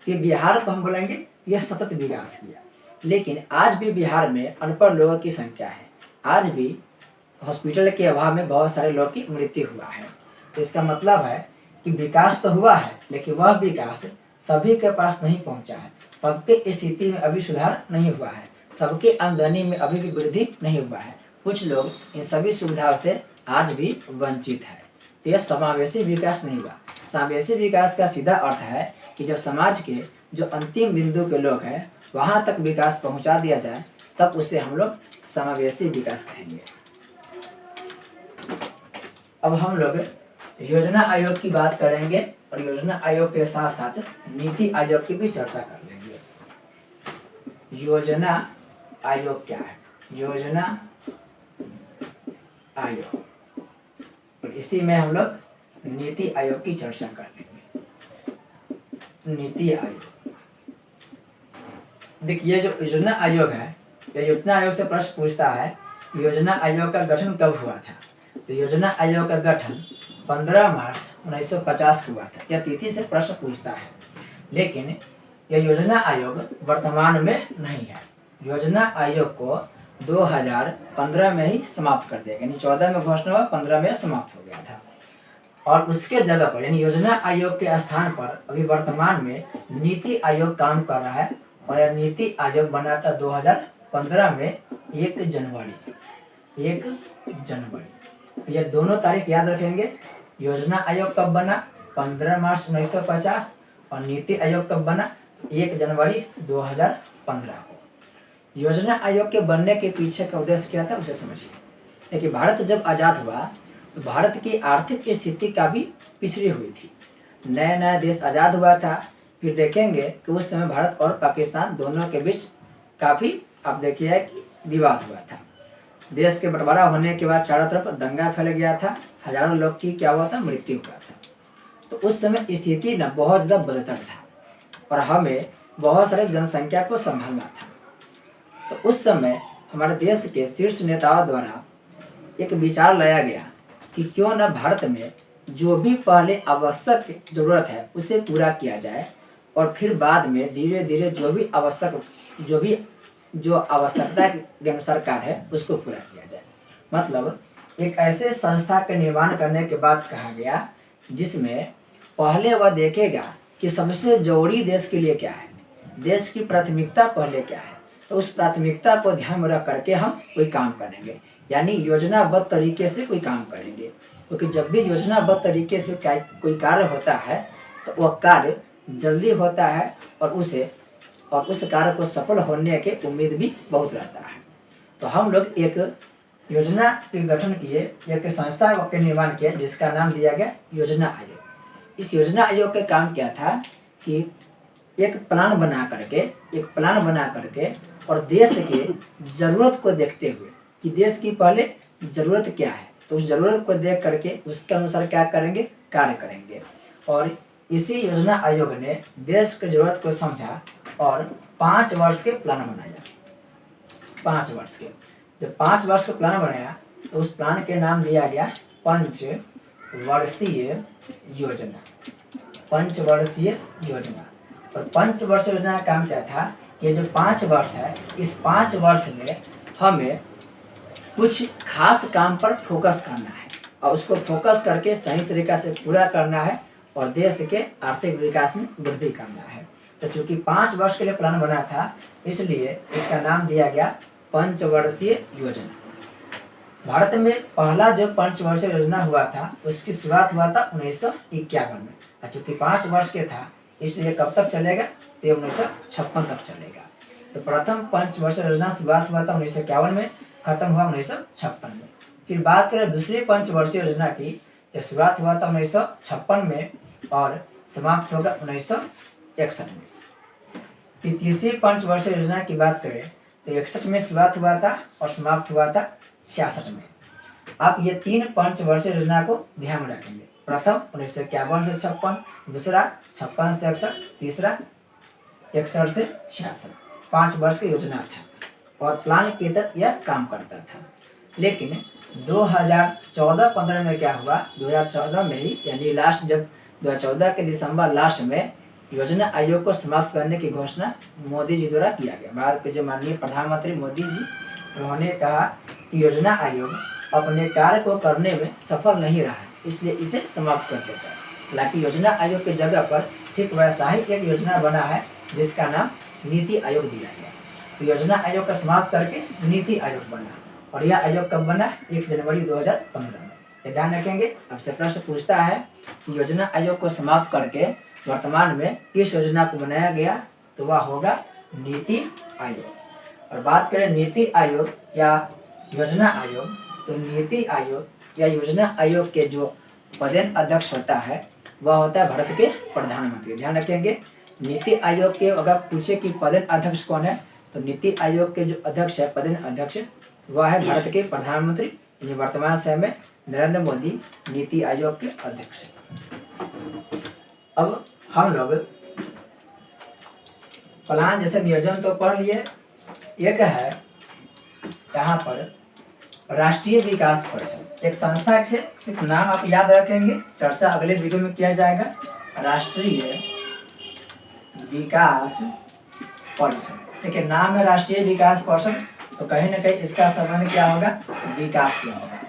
कि बिहार को हम बोलेंगे यह सतत विकास किया। लेकिन आज भी बिहार में अनपढ़ लोगों की संख्या है, आज भी हॉस्पिटल के अभाव में बहुत सारे लोगों की मृत्यु हुआ है। तो इसका मतलब है कि विकास तो हुआ है, लेकिन वह विकास सभी के पास नहीं पहुंचा है, सबके स्थिति में अभी सुधार नहीं हुआ है, सबके आमदनी में अभी भी वृद्धि नहीं हुआ है। कुछ लोग इन सभी सुविधाओं से आज भी वंचित है। तो यह समावेशी विकास नहीं हुआ। समावेशी विकास का सीधा अर्थ है कि जब समाज के जो अंतिम बिंदु के लोग हैं वहाँ तक विकास पहुँचा दिया जाए, तब उसे हम लोग समावेशी विकास कहेंगे। अब हम लोग योजना आयोग की बात करेंगे और योजना आयोग के साथ साथ नीति आयोग की भी चर्चा कर लेंगे। योजना आयोग क्या है? योजना आयोग, और इसी में हम लोग नीति आयोग की चर्चा कर लेंगे। नीति आयोग, देखिए जो योजना आयोग है, यह योजना आयोग से प्रश्न पूछता है योजना आयोग का गठन कब हुआ था। तो योजना आयोग का गठन 15 मार्च 1950 हुआ था। यह तिथि से प्रश्न पूछता है, लेकिन यह योजना आयोग वर्तमान में नहीं है। योजना आयोग को 2015 में ही समाप्त कर दिया गया, यानी 14 में घोषणा हुआ, 15 में समाप्त हो गया था। और उसके जगह पर यानी योजना आयोग के स्थान पर अभी वर्तमान में नीति आयोग काम कर रहा है, और यह नीति आयोग बना था 2015 में 1 जनवरी। तो ये दोनों तारीख याद रखेंगे। योजना आयोग कब बना? 15 मार्च 1950, और नीति आयोग कब बना? 1 जनवरी 2015 को। योजना आयोग के बनने के पीछे का उद्देश्य क्या था उसे समझिए। देखिए भारत जब आज़ाद हुआ तो भारत की आर्थिक स्थिति काफ़ी पिछड़ी हुई थी। नया नया देश आज़ाद हुआ था। फिर देखेंगे कि उस समय भारत और पाकिस्तान दोनों के बीच काफ़ी, आप देखिए कि विवाद हुआ था। देश के बंटवारा होने के बाद चारों तरफ दंगा फैल गया था, हजारों लोग की क्या हुआ था, मृत्यु हुआ था। तो उस समय स्थिति न बहुत ज़्यादा बदतर था और हमें बहुत सारे जनसंख्या को संभालना था। तो उस समय हमारे देश के शीर्ष नेताओं द्वारा एक विचार लाया गया कि क्यों न भारत में जो भी पहले आवश्यक ज़रूरत है उसे पूरा किया जाए, और फिर बाद में धीरे धीरे जो आवश्यकता के अनुसार कार्य है उसको पूरा किया जाए। मतलब एक ऐसे संस्था का निर्माण करने के बाद कहा गया जिसमें पहले वह देखेगा कि सबसे जरूरी देश के लिए क्या है, देश की प्राथमिकता पहले क्या है, तो उस प्राथमिकता को ध्यान में रख करके हम कोई काम करेंगे, यानी योजनाबद्ध तरीके से कोई काम करेंगे। क्योंकि जब भी योजनाबद्ध तरीके से कोई कार्य होता है तो वह कार्य जल्दी होता है और उस कार्य को सफल होने की उम्मीद भी बहुत रहता है। तो हम लोग एक योजना के गठन किए, एक संस्था के निर्माण किया जिसका नाम दिया गया योजना आयोग। इस योजना आयोग का काम क्या था कि एक प्लान बना करके और देश के ज़रूरत को देखते हुए कि देश की पहले ज़रूरत क्या है, तो उस ज़रूरत को देख करके उसके अनुसार क्या करेंगे, कार्य करेंगे। और इसी योजना आयोग ने देश की ज़रूरत को समझा और 5 वर्ष के प्लान बनाया। 5 वर्ष के जब 5 वर्ष का प्लान बनाया तो उस प्लान के नाम दिया गया पंचवर्षीय योजना। पंचवर्षीय योजना। और पंचवर्षीय योजना का काम क्या था कि जो 5 वर्ष है, इस 5 वर्ष में हमें कुछ खास काम पर फोकस करना है और उसको फोकस करके सही तरीका से पूरा करना है और देश के आर्थिक विकास में वृद्धि करना है। तो चूंकि 5 वर्ष के लिए प्लान बना था, इसलिए इसका नाम दिया गया पंचवर्षीय योजना। भारत में पहला जो पंचवर्षीय योजना हुआ था उसकी शुरुआत हुआ था 1951 में। चूंकि 5 वर्ष के था इसलिए कब तक चलेगा, तो 1956 तक चलेगा। तो प्रथम पंचवर्षीय योजना शुरुआत हुआ था 1951 में, खत्म हुआ 1956 में। फिर बात करें दूसरी पंचवर्षीय योजना की, तो शुरुआत हुआ था 1956 में और समाप्त होगा 1961 में। फिर तीसरी पंचवर्षीय योजना की बात करें तो 61 में शुरुआत हुआ था और समाप्त हुआ था 66 में। आप ये 3 पंचवर्षीय योजना को ध्यान में रखेंगे। प्रथम 1951 से 56, दूसरा 56 से 61, तीसरा 61 से 66। 5 वर्ष की योजना था और प्लान के तहत यह काम करता था। लेकिन 2014-15 में क्या हुआ, 2014 में ही यानी लास्ट, जब 2014 के दिसंबर लास्ट में योजना आयोग को समाप्त करने की घोषणा मोदी जी द्वारा किया गया। भारत के जो माननीय प्रधानमंत्री मोदी जी, उन्होंने कहा कि योजना आयोग अपने कार्य को करने में सफल नहीं रहा, इसलिए इसे समाप्त कर दिया जाए। हालांकि योजना आयोग की जगह पर ठीक वैसा ही एक योजना बना है जिसका नाम नीति आयोग दिया गया। तो योजना आयोग का समाप्त करके नीति आयोग बना और यह आयोग कब बना, 1 जनवरी 2015 में। ये ध्यान रखेंगे। आपसे प्रश्न पूछता है कि योजना आयोग को समाप्त करके वर्तमान में किस योजना को बनाया गया, तो वह होगा नीति आयोग। और बात करें नीति आयोग या योजना आयोग, तो नीति आयोग या योजना आयोग के जो पदेन अध्यक्ष होता है वह होता है भारत के प्रधानमंत्री। ध्यान रखेंगे। नीति आयोग के अगर पूछे कि पदेन अध्यक्ष कौन है, तो नीति आयोग के जो अध्यक्ष है, पदेन अध्यक्ष, वह है भारत के प्रधानमंत्री, यानी वर्तमान समय में नरेंद्र मोदी नीति आयोग के अध्यक्ष हैं। अब हम लोग प्लान जैसे नियोजन तो पढ़ लिए। एक है यहाँ पर राष्ट्रीय विकास परिषद, एक संस्था से सिर्फ नाम आप याद रखेंगे, चर्चा अगले वीडियो में किया जाएगा। राष्ट्रीय विकास परिषद, देखिए नाम है राष्ट्रीय विकास परिषद, तो कहीं ना कहीं इसका संबंध क्या होगा, विकास से होगा।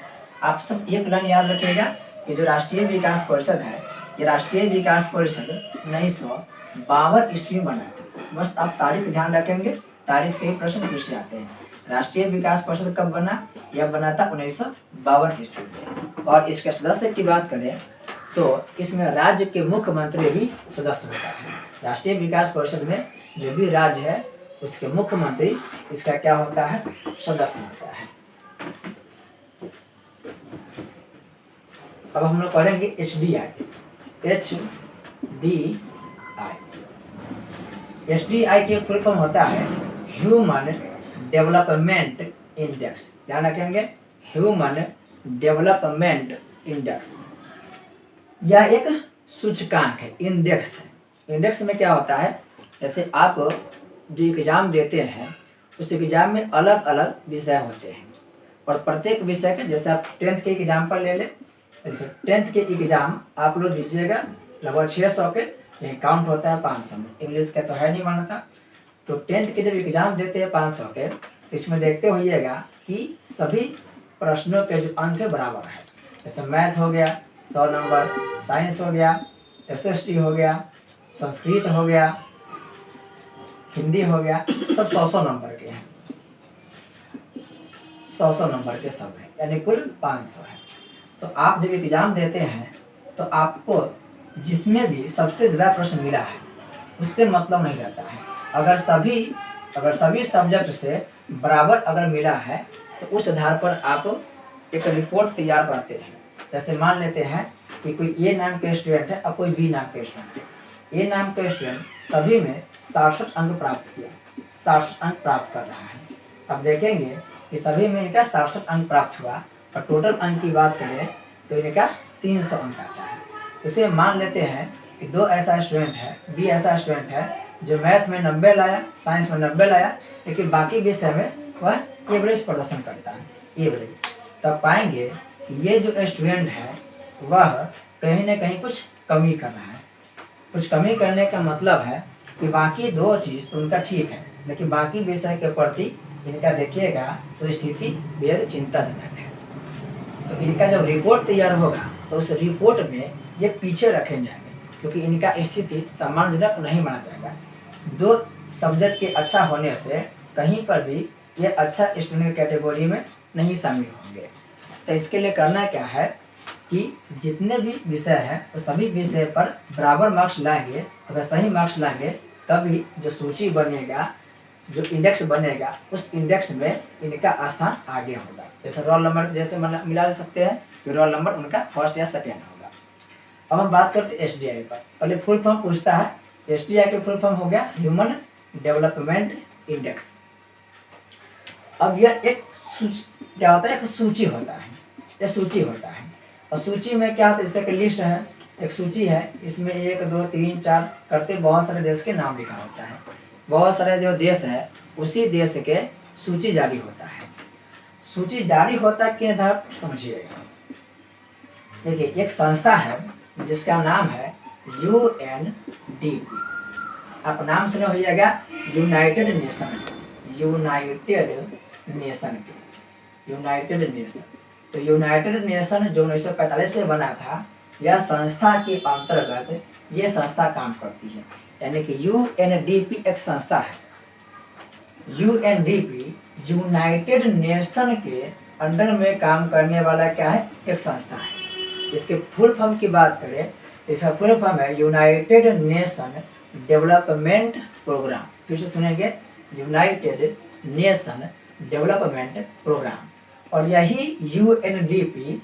आप सब ये प्लान याद रखिएगा कि जो राष्ट्रीय विकास परिषद है, ये राष्ट्रीय विकास परिषद 1952 ईस्वी में बना था। बस आप तारीख ध्यान रखेंगे, तारीख से ही प्रश्न पूछे जाते हैं। राष्ट्रीय विकास परिषद कब बना, यह बना था 1952 ईस्वी में। और इसके सदस्य की बात करें तो इसमें राज्य के मुख्यमंत्री भी सदस्य होता है। राष्ट्रीय विकास परिषद में जो भी राज्य है उसके मुख्यमंत्री इसका क्या होता है, सदस्य होता है। अब हम लोग पढ़ेंगे HDI। HDI की फुल फॉर्म होता है ह्यूमन डेवलपमेंट इंडेक्स। ध्यान रखेंगे, ह्यूमन डेवलपमेंट इंडेक्स। यह एक सूचकांक है, इंडेक्स है। इंडेक्स में क्या होता है, जैसे आप जो एग्जाम देते हैं उस एग्जाम में अलग अलग विषय होते हैं और प्रत्येक विषय के, जैसे आप 10th के एग्जाम्पल ले लें, जैसे 10th के एग्जाम आप लोग दीजिएगा लगभग 600 के, लेकिन काउंट होता है 500 में। इंग्लिश का तो है नहीं मानता। तो 10th के जब एग्जाम देते हैं 500 के, इसमें देखते होइएगा कि सभी प्रश्नों के जो अंक बराबर है। जैसे मैथ हो गया 100 नंबर, साइंस हो गया, SST हो गया, संस्कृत हो गया, हिंदी हो गया, सब 100 नंबर के हैं। 100 नंबर के सब हैं, यानी कुल 500 है। तो आप जब एग्जाम देते हैं तो आपको जिसमें भी सबसे ज़्यादा प्रश्न मिला है उससे मतलब नहीं रहता है। अगर सभी सब्जेक्ट से बराबर अगर मिला है तो उस आधार पर आप एक रिपोर्ट तैयार करते हैं। जैसे मान लेते हैं कि कोई ए नाम के स्टूडेंट है और कोई बी नाम के स्टूडेंट है। ए नाम के स्टूडेंट सभी में 67 अंक प्राप्त किया, 67 अंक प्राप्त कर रहा है। अब देखेंगे कि सभी में इनका 67 अंक प्राप्त हुआ और टोटल अंक की बात करें तो इनका 300 अंक आता है। उसे मान लेते हैं कि दो ऐसा स्टूडेंट है, बी ऐसा स्टूडेंट है जो मैथ में 90 लाया, साइंस में 90 लाया, लेकिन बाकी विषय में वह एवरेज प्रदर्शन करता है, एवरेज। तब पाएंगे कि ये जो स्टूडेंट है वह कहीं ना कहीं कुछ कमी कर रहा है। कुछ कमी करने का मतलब है कि बाकी दो चीज़ तो उनका ठीक है, लेकिन बाकी विषय के प्रति इनका देखिएगा तो स्थिति बेहद चिंताजनक है। तो इनका जब रिपोर्ट तैयार होगा तो उस रिपोर्ट में ये पीछे रखे जाएंगे, क्योंकि इनका स्थिति सम्मानजनक नहीं माना जाएगा। दो सब्जेक्ट के अच्छा होने से कहीं पर भी ये अच्छा स्टूडेंट कैटेगरी में नहीं शामिल होंगे। तो इसके लिए करना क्या है कि जितने भी विषय हैं तो सभी विषय पर बराबर मार्क्स लाएंगे। अगर सही मार्क्स लाएंगे तभी जो सूची बनेगा, जो इंडेक्स बनेगा, उस इंडेक्स में इनका स्थान आगे होगा। जैसे रोल नंबर जैसे मिला सकते हैं कि रोल नंबर उनका फर्स्ट या सेकेंड होगा। अब हम बात करते हैं एसडीआई पर। पहले फुल फॉर्म पूछता है। एसडीआई के फुल फॉर्म हो गया ह्यूमन डेवलपमेंट इंडेक्स। अब यह एक क्या होता है, एक सूची होता है, यह सूची होता है। और सूची में क्या होता है, जैसे कि लिस्ट है, एक सूची है, इसमें 1 2 3 4 करते बहुत सारे देश के नाम लिखा होता है। बहुत सारे जो देश है उसी देश के सूची जारी होता है। सूची जारी होता है किन आधार पर समझिएगा। देखिए एक संस्था है जिसका नाम है UNDP। आप नाम सुने होइएगा, यूनाइटेड नेशन, यूनाइटेड नेशन। तो यूनाइटेड नेशन जो 1945 से बना था, यह संस्था के अंतर्गत ये संस्था काम करती है। यानी कि UNDP एक संस्था है। UNDP यूनाइटेड नेशन के अंडर में काम करने वाला क्या है, एक संस्था है। इसके फुल फॉर्म की बात करें तो इसका फुल फॉर्म है यूनाइटेड नेशन डेवलपमेंट प्रोग्राम। फिर से सुनेंगे, यूनाइटेड नेशन डेवलपमेंट प्रोग्राम। और यही UNDP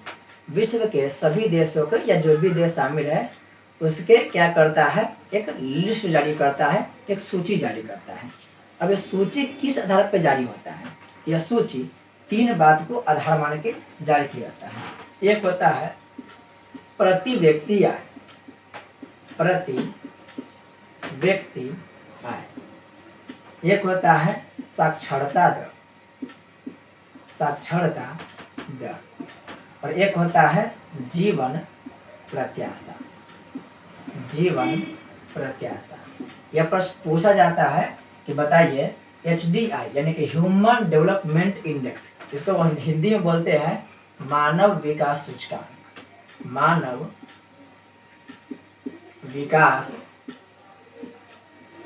विश्व के सभी देशों को या जो भी देश शामिल है उसके क्या करता है, एक लिस्ट जारी करता है, एक सूची जारी करता है। अब ये सूची किस आधार पर जारी होता है, यह सूची 3 बात को आधार मान के जारी किया जाता है। एक होता है प्रति व्यक्ति आय, प्रति व्यक्ति आय। एक होता है साक्षरता दर, साक्षरता दर। और एक होता है जीवन प्रत्याशा, जीवन प्रत्याशा। यह प्रश्न पूछा जाता है कि बताइए HDI यानी कि ह्यूमन डेवलपमेंट इंडेक्स, इसको हिंदी में बोलते हैं मानव विकास सूचकांक, मानव विकास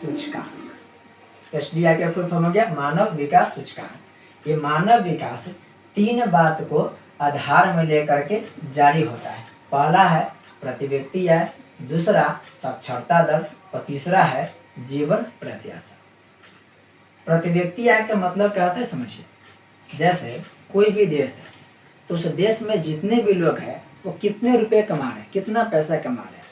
सूचकांक। HDI का फुल फॉर्म हो गया मानव विकास सूचकांक। ये मानव विकास 3 बात को आधार में लेकर के जारी होता है। पहला है प्रति व्यक्ति आय, दूसरा साक्षरता दर और तीसरा है जीवन प्रत्याशा। प्रति व्यक्ति आय का मतलब क्या होता है समझिए। जैसे कोई भी देश है तो उस देश में जितने भी लोग हैं वो कितने रुपए कमा रहे हैं, कितना पैसा कमा रहे हैं।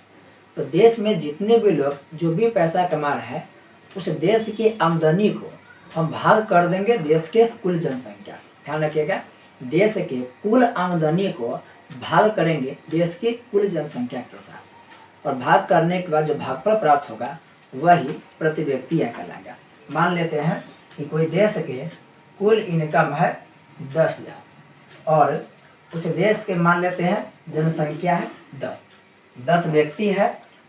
तो देश में जितने भी लोग जो भी पैसा कमा रहे हैं उस देश की आमदनी को हम भाग कर देंगे देश के कुल जनसंख्या से। ध्यान रखिएगा, देश के कुल आमदनी को भाग करेंगे देश की कुल जनसंख्या के साथ, और भाग करने के बाद जो भागफल प्राप्त होगा वही प्रति व्यक्ति आय कहलाएगा। मान लेते हैं कि कोई देश के कुल इनकम है 10 लाख और उस देश के मान लेते हैं जनसंख्या है 10 व्यक्ति है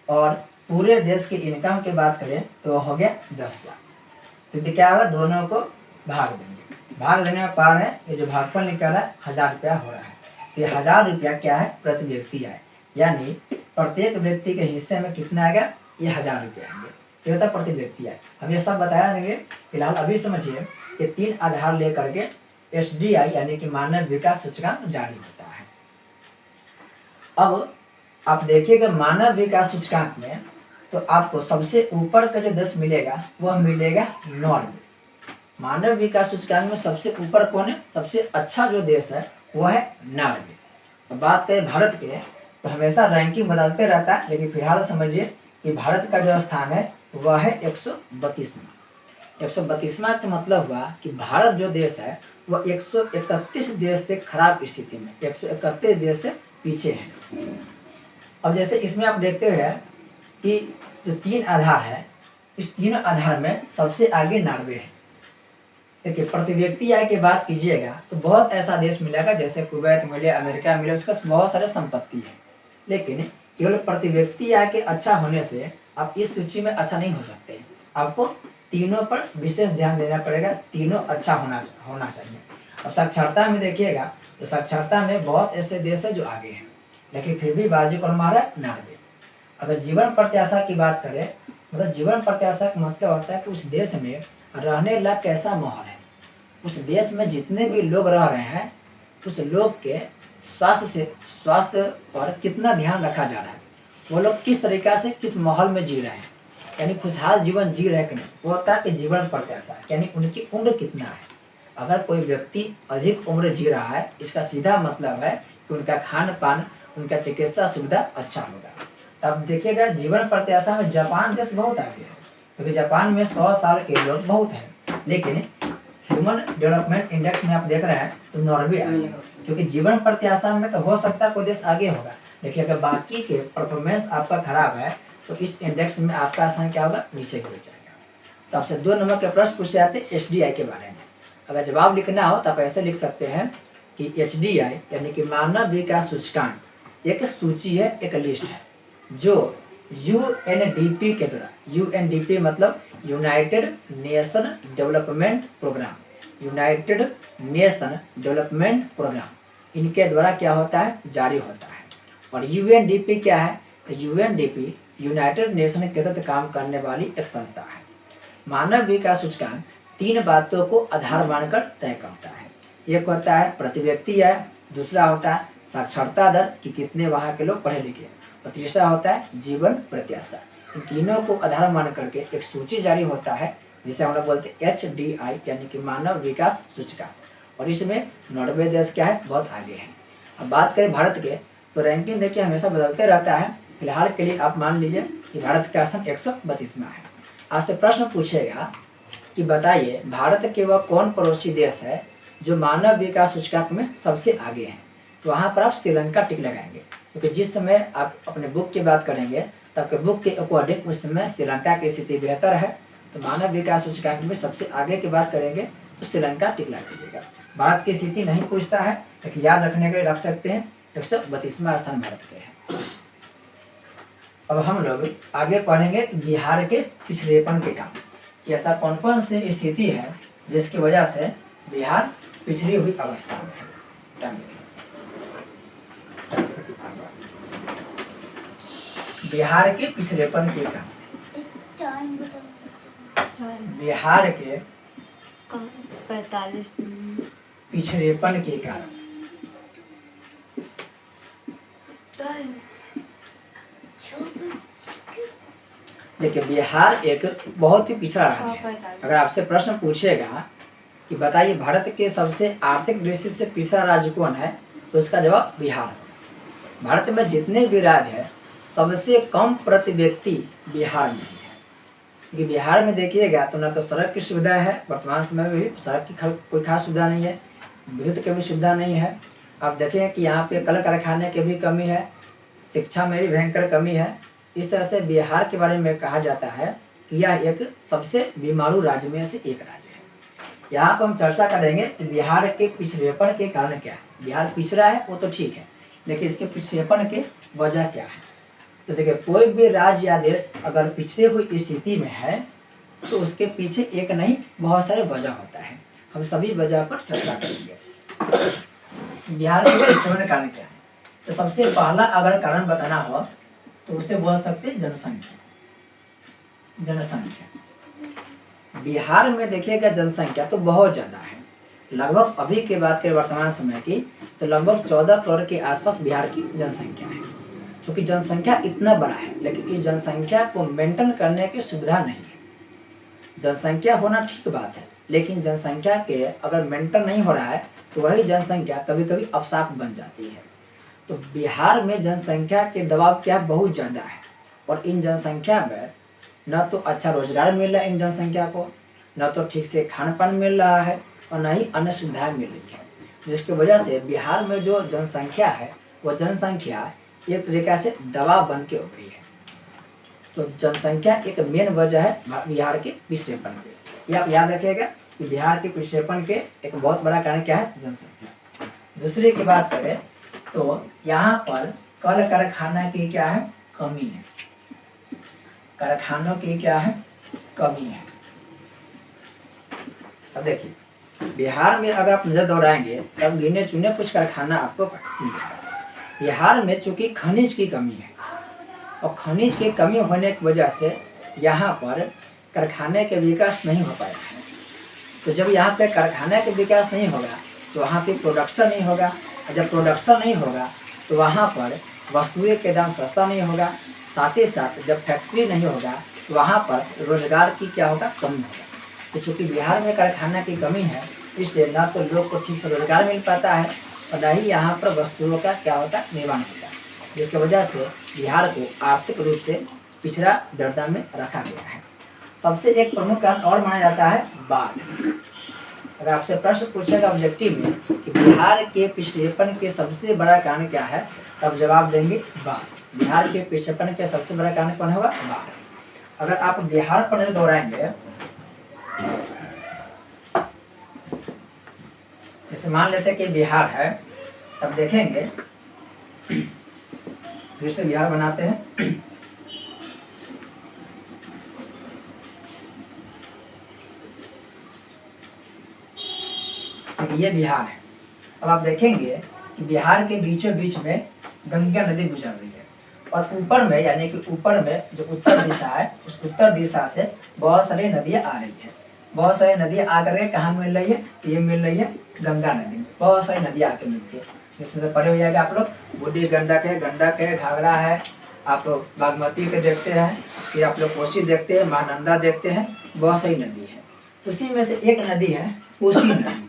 और पूरे देश की इनकम की बात करें तो हो गया 10 लाख। तो क्या होगा, दोनों को भाग देंगे। भाग देने में पार है, ये जो भागफल निकल रहा है 1000 रुपया हो रहा है। तो ये 1000 रुपया क्या है, प्रति व्यक्ति आय। यानी प्रत्येक व्यक्ति के हिस्से में कितना आएगा, ये 1000 रुपये आएंगे। तो होता है प्रति व्यक्ति आय। हम ये सब बताया देंगे। फिलहाल अभी समझिए ये 3 आधार लेकर के HDI यानी कि मानव विकास सूचकांक जारी होता है। अब आप देखिएगा मानव विकास सूचकांक में तो आपको सबसे ऊपर का जो देश मिलेगा वह मिलेगा नॉर्वे। मानव विकास सूचकांक में सबसे ऊपर कौन है? सबसे अच्छा जो देश है वह है नॉर्वे। अब बात करें भारत के, तो हमेशा रैंकिंग बदलते रहता है, लेकिन फिलहाल समझिए कि भारत का जो स्थान है वह है 132वां। 132वां का मतलब हुआ कि भारत जो देश है वह 131 देश से खराब स्थिति में, 131 देश से पीछे है। अब जैसे इसमें आप देखते हैं कि जो 3 आधार है, इस 3 आधार में सबसे आगे नॉर्वे है। देखिए, प्रति व्यक्ति आय की बात कीजिएगा तो बहुत ऐसा देश मिलेगा जैसे कुवैत मिले, अमेरिका मिले, उसका बहुत सारे संपत्ति है, लेकिन केवल प्रति व्यक्ति आय के अच्छा होने से आप इस सूची में अच्छा नहीं हो सकते। आपको तीनों पर विशेष ध्यान देना पड़ेगा, तीनों अच्छा होना चाहिए। अब साक्षरता में देखिएगा तो साक्षरता में बहुत ऐसे देश है जो आगे हैं, लेकिन फिर भी बाजी कौन मारा? नॉर्वे। अगर जीवन प्रत्याशा की बात करें, मतलब जीवन प्रत्याशा का मतलब होता है कि उस देश में रहने लायक कैसा माहौल है, उस देश में जितने भी लोग रह रहे हैं उस लोग के स्वास्थ्य पर कितना ध्यान रखा जा रहा है, वो लोग किस तरीक़ा से किस माहौल में जी रहे हैं, यानी खुशहाल जीवन जी रहे हैं कि नहीं, वो होता है कि जीवन प्रत्याशा, यानी उनकी उम्र कितना है। अगर कोई व्यक्ति अधिक उम्र जी रहा है, इसका सीधा मतलब है कि उनका खान पान, उनका चिकित्सा सुविधा अच्छा होगा। तब देखिएगा जीवन प्रत्याशा में जापान देश बहुत आगे है, क्योंकि जापान में 100 साल के लोग बहुत हैं, लेकिन ह्यूमन डेवलपमेंट इंडेक्स में आप देख रहे हैं तो नॉर्वे आगे है, क्योंकि जीवन प्रत्याशा में तो हो सकता है कोई देश आगे होगा, लेकिन अगर बाकी के परफॉर्मेंस आपका खराब है तो इस इंडेक्स में आपका स्थान क्या होगा? नीचे गिर जाएगा। तो आपसे 2 नंबर के प्रश्न पूछे जाते हैं HDI के बारे में। अगर जवाब लिखना हो तो आप ऐसे लिख सकते हैं कि HDI यानी कि मानव विकास सूचकांक एक सूची है, एक लिस्ट है जो UNDP के द्वारा, UNDP मतलब United Nation Development Programme, United Nation Development Programme, इनके द्वारा क्या होता है? जारी होता है। और UNDP क्या है? तो UNDP यूनाइटेड नेशन के तहत काम करने वाली एक संस्था है। मानव विकास सूचकांक 3 बातों को आधार मानकर तय करता है। एक होता है प्रति व्यक्ति आय, दूसरा होता है साक्षरता दर कि कितने वहाँ के लोग पढ़े लिखे, और तीसरा होता है जीवन प्रत्याशा। इन तीनों को आधार मान करके एक सूची जारी होता है जिसे हम लोग बोलते हैं HDI यानी कि मानव विकास सूचकांक, और इसमें नॉर्वे देश क्या है? बहुत आगे है। अब बात करें भारत के, तो रैंकिंग देखिए हमेशा बदलते रहता है। फिलहाल के लिए आप मान लीजिए कि भारत का स्थान 132वां है। आज से प्रश्न पूछेगा कि बताइए भारत के वह कौन पड़ोसी देश है जो मानव विकास सूचकांक में सबसे आगे है। तो वहाँ पर आप श्रीलंका टिक लगाएंगे, क्योंकि जिस समय आप अपने बुक की बात करेंगे तो आपके बुक के अकॉर्डिंग उस समय श्रीलंका की स्थिति बेहतर है। तो मानव विकास सूचकांक में सबसे आगे की बात करेंगे तो श्रीलंका टिक लगाइएगा। भारत की स्थिति नहीं पूछता है, लेकिन याद रखने के लिए रख सकते हैं 132वां स्थान भारत के है। अब हम लोग आगे पढ़ेंगे बिहार के पिछड़ेपन के काम, कि ऐसा कौन कौन सी स्थिति है जिसकी वजह से बिहार पिछड़ी हुई अवस्था में है। बिहार के पिछड़ेपन के कारण, बिहार के 45 पिछड़ेपन के कारण, देखिए बिहार एक बहुत ही पिछड़ा राज्य है। अगर आपसे प्रश्न पूछेगा कि बताइए भारत के सबसे आर्थिक दृष्टि से पिछड़ा राज्य कौन है, तो उसका जवाब बिहार है। भारत में जितने भी राज्य हैं सबसे कम प्रति व्यक्ति बिहार में ही है, क्योंकि बिहार में देखिएगा तो ना तो सड़क की सुविधा है, वर्तमान समय में भी सड़क की कोई खास सुविधा नहीं है, विद्युत की भी सुविधा नहीं है। आप देखें कि यहाँ पे कल कारखाने की भी कमी है, शिक्षा में भी भयंकर कमी है। इस तरह से बिहार के बारे में कहा जाता है कि यह एक सबसे बीमारू राज्य में से एक राज्य है। यहाँ पर हम चर्चा करेंगे कि बिहार के पिछड़ेपन के कारण क्या है। बिहार पिछड़ा है वो तो ठीक है, लेकिन इसके पिछड़ेपन की वजह क्या है। तो देखिए कोई भी राज्य या देश अगर पिछड़े हुई स्थिति में है तो उसके पीछे एक नहीं बहुत सारे वजह होता है। हम सभी वजह पर चर्चा करेंगे। बिहार के पिछड़ेपन कारण क्या है, तो सबसे पहला अगर कारण बताना हो तो उसे बोल सकते हैं जनसंख्या। जनसंख्या बिहार में देखिएगा जनसंख्या तो बहुत ज़्यादा है, लगभग अभी की बात करें वर्तमान समय की तो लगभग 14 करोड़ के आसपास बिहार की जनसंख्या है। क्योंकि जनसंख्या इतना बड़ा है, लेकिन इस जनसंख्या को मेंटेन करने की सुविधा नहीं है। जनसंख्या होना ठीक बात है, लेकिन जनसंख्या के अगर मेंटेन नहीं हो रहा है तो वही जनसंख्या कभी कभी अवसाद बन जाती है। तो बिहार में जनसंख्या के दबाव क्या बहुत ज़्यादा है, और इन जनसंख्या में न तो अच्छा रोजगार मिल रहा है इन जनसंख्या को, न तो ठीक से खान पान मिल रहा है, और न ही अन्य सुविधाएँ मिल रही है, जिसकी वजह से बिहार में जो जनसंख्या है वो जनसंख्या एक तरीक़े से दबाव बन के उभरी है। तो जनसंख्या एक मेन वजह है बिहार के पिछड़ेपन के। ये आप याद रखिएगा कि बिहार के पिछड़ेपन के एक बहुत बड़ा कारण क्या है, जनसंख्या। दूसरे की बात करें तो यहाँ पर कल कारखाना की क्या है, कमी है। कारखानों की क्या है, कमी है। अब देखिए बिहार में अगर आप नजर दौड़ाएंगे तब गिने चुने कुछ कारखाना आपको मिलेगा। बिहार में चूंकि खनिज की कमी है, और खनिज की कमी होने की वजह से यहाँ पर कारखाने के विकास नहीं हो पाया है। तो जब यहाँ पे कारखाने के विकास नहीं होगा तो वहाँ पे प्रोडक्शन नहीं होगा, और जब प्रोडक्शन नहीं होगा तो वहाँ पर वस्तुएं के दाम सस्ता नहीं होगा। साथ ही साथ जब फैक्ट्री नहीं होगा तो वहाँ पर रोजगार की क्या होगा, कमी होगा। तो चूँकि बिहार में कारखाना की कमी है, इसलिए ना तो लोग को ठीक से रोजगार मिल पाता है, और न ही यहाँ पर वस्तुओं का क्या होता है, निर्माण होता है, जिसकी वजह से बिहार को आर्थिक रूप से पिछड़ा दर्जा में रखा गया है। सबसे एक प्रमुख कारण और माना जाता है बाढ़। अगर आपसे प्रश्न पूछेगा ऑब्जेक्टिव में कि बिहार के पिछड़ेपन के सबसे बड़ा कारण क्या है, तब जवाब देंगे बाढ़। बिहार के पिछड़ेपन के सबसे बड़ा कारण कौन होगा, बाढ़। अगर आप बिहार पर नजर दौड़ाएंगे, जैसे मान लेते हैं कि बिहार है, तब देखेंगे फिर से बिहार बनाते हैं। ये बिहार है। अब आप देखेंगे कि बिहार के बीचों बीच में गंगा नदी गुजर रही है, और ऊपर में यानी कि ऊपर में जो उत्तर दिशा है, उस उत्तर दिशा से बहुत सारी नदियाँ आ रही है। बहुत सारी नदियाँ आकर के कहाँ मिल रही है, ये मिल रही है गंगा नदी। बहुत सारी नदियाँ आके मिलती है, जिससे पढ़े हो जाएगा आप लोग, बूढ़ी गंडक है, घाघरा है, आप लोग बागमती के देखते हैं, फिर आप लोग कोसी देखते हैं, महानंदा देखते हैं, बहुत सारी नदी है। उसी में से एक नदी है कोसी नदी,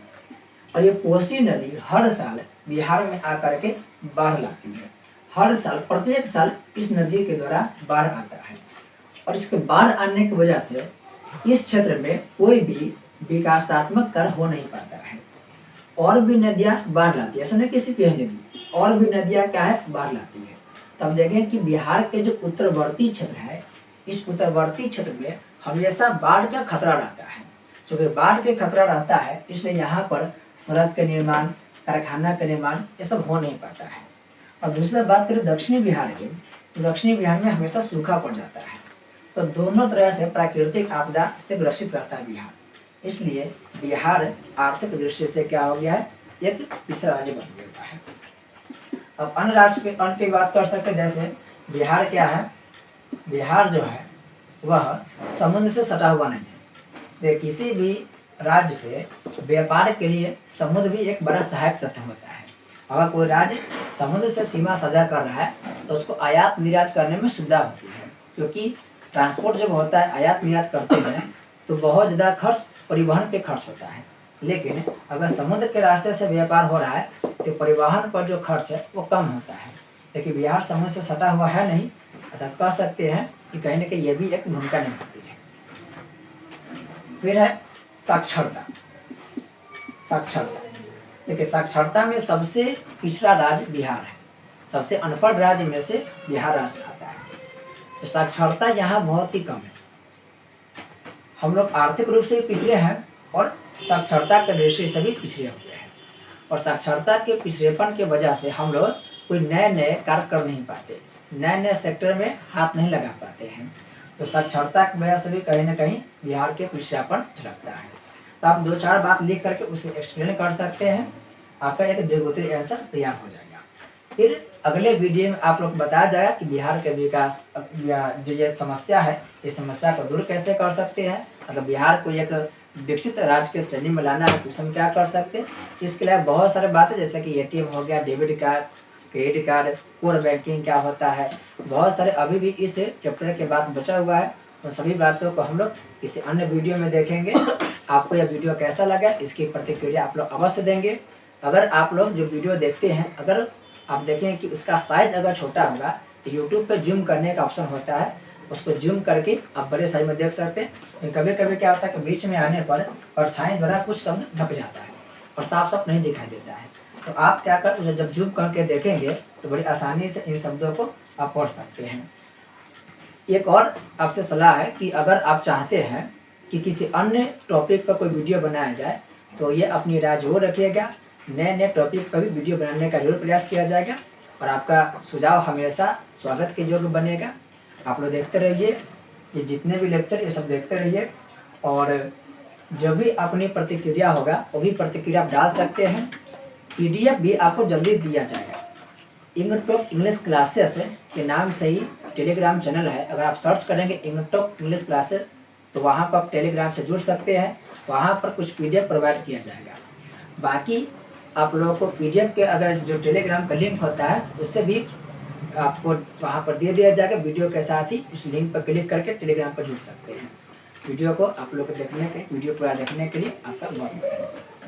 और ये कोसी नदी हर साल बिहार में आकर के बाढ़ लाती है। हर साल, प्रत्येक साल इस नदी के द्वारा बाढ़ आता है, और इसके बाढ़ आने की वजह से इस क्षेत्र में कोई भी विकासात्मक कार्य हो नहीं पाता है। और भी नदियाँ बाढ़ लाती है, ऐसा नहीं किसी की है नदी, और भी नदियाँ क्या है, बाढ़ लाती है। तब देखें कि बिहार के जो उत्तरवर्ती क्षेत्र है, इस उत्तरवर्ती क्षेत्र में हमेशा बाढ़ का खतरा रहता है। क्योंकि बाढ़ के खतरा रहता है, इसलिए यहाँ पर सड़क के निर्माण, कारखाना के निर्माण ये सब हो नहीं पाता है। और दूसरी बात करें दक्षिणी बिहार की, तो दक्षिणी बिहार में हमेशा सूखा पड़ जाता है। तो दोनों तरह से प्राकृतिक आपदा से ग्रसित रहता है बिहार, इसलिए बिहार आर्थिक दृष्टि से क्या हो गया है, एक पिछड़ा राज्य बन गया है। अब अन्य राज्य के अन्य की बात कर सकते हैं, जैसे बिहार क्या है, बिहार जो है वह समुद्र से सटा हुआ नहीं है। किसी भी राज्य के व्यापार के लिए समुद्र भी एक बड़ा सहायक तत्व होता है। अगर कोई राज्य समुद्र से सीमा साझा कर रहा है तो उसको आयात निर्यात करने में सुविधा होती है, क्योंकि ट्रांसपोर्ट जब होता है, आयात निर्यात करते हैं तो बहुत ज़्यादा खर्च परिवहन पे खर्च होता है। लेकिन अगर समुद्र के रास्ते से व्यापार हो रहा है तो परिवहन पर जो खर्च है वो कम होता है। लेकिन बिहार समुद्र से सटा हुआ है नहीं, अतः कह सकते हैं कि कहीं ना कहीं ये भी एक भूमिका निभाती है। फिर है साक्षरता। साक्षरता देखिए, साक्षरता में सबसे पिछड़ा राज्य बिहार है, सबसे अनपढ़ राज्य में से बिहार राज्य आता है। तो साक्षरता यहाँ बहुत ही कम है। हम लोग आर्थिक रूप से भी पिछड़े हैं और साक्षरता के दृष्टि से भी पिछड़े हुए हैं, और साक्षरता के पिछड़ेपन की वजह से हम लोग कोई नए नए कार्य कर नहीं पाते, नए नए सेक्टर में हाथ नहीं लगा पाते हैं। तो साक्षरता की वजह से भी कहीं ना कहीं बिहार के पिछड़ापन झलकता है। तो आप 2-4 बात लिख करके उसे एक्सप्लेन कर सकते हैं, आपका एक दीर्घोत्तरीय आंसर तैयार हो जाएगा। फिर अगले वीडियो में आप लोग बताया जाएगा कि बिहार के विकास या जो ये समस्या है, इस समस्या को दूर कैसे कर सकते हैं। अगर बिहार को एक विकसित राज्य के श्रेणी में लाना है तो उसमें क्या कर सकते हैं। इसके लिए बहुत सारे बातें, जैसे कि ATM हो गया, debit card, credit card, core banking क्या होता है, बहुत सारे अभी भी इस चैप्टर के बाद बचा हुआ है। तो सभी बातों को हम लोग किसी अन्य वीडियो में देखेंगे। आपको यह वीडियो कैसा लगा इसकी प्रतिक्रिया आप लोग अवश्य देंगे। अगर आप लोग जो वीडियो देखते हैं, अगर आप देखें कि उसका साइज अगर छोटा होगा तो यूट्यूब पर जूम करने का ऑप्शन होता है, उसको जूम करके आप बड़े साइज में देख सकते हैं। कभी कभी क्या होता है कि बीच में आने पर परछाई द्वारा कुछ शब्द ढक जाता है और साफ साफ नहीं दिखाई देता है। तो आप क्या कर, जब जूम करके देखेंगे तो बड़ी आसानी से इन शब्दों को आप पढ़ सकते हैं। एक और आपसे सलाह है कि अगर आप चाहते हैं कि किसी अन्य टॉपिक पर कोई वीडियो बनाया जाए तो ये अपनी राय जरूर रखिएगा। नए नए टॉपिक पर भी वीडियो बनाने का जरूर प्रयास किया जाएगा और आपका सुझाव हमेशा स्वागत के योग्य बनेगा। आप लोग देखते रहिए, ये जितने भी लेक्चर ये सब देखते रहिए और जो भी अपनी प्रतिक्रिया होगा वो भी प्रतिक्रिया आप डाल सकते हैं। PDF भी आपको जल्दी दिया जाएगा। इंगटॉक इंग्लिश क्लासेस के नाम से ही टेलीग्राम चैनल है। अगर आप सर्च करेंगे इंगटॉक इंग्लिश क्लासेस तो वहाँ पर आप टेलीग्राम से जुड़ सकते हैं। वहाँ पर कुछ PDF प्रोवाइड किया जाएगा। बाकी आप लोगों को PDF के अगर जो टेलीग्राम का लिंक होता है उससे भी आपको वहाँ पर दे दिया जाएगा। वीडियो के साथ ही उस लिंक पर क्लिक करके टेलीग्राम पर जुड़ सकते हैं। वीडियो को आप लोग को वीडियो पूरा देखने के लिए आपका बहुत धन्यवाद।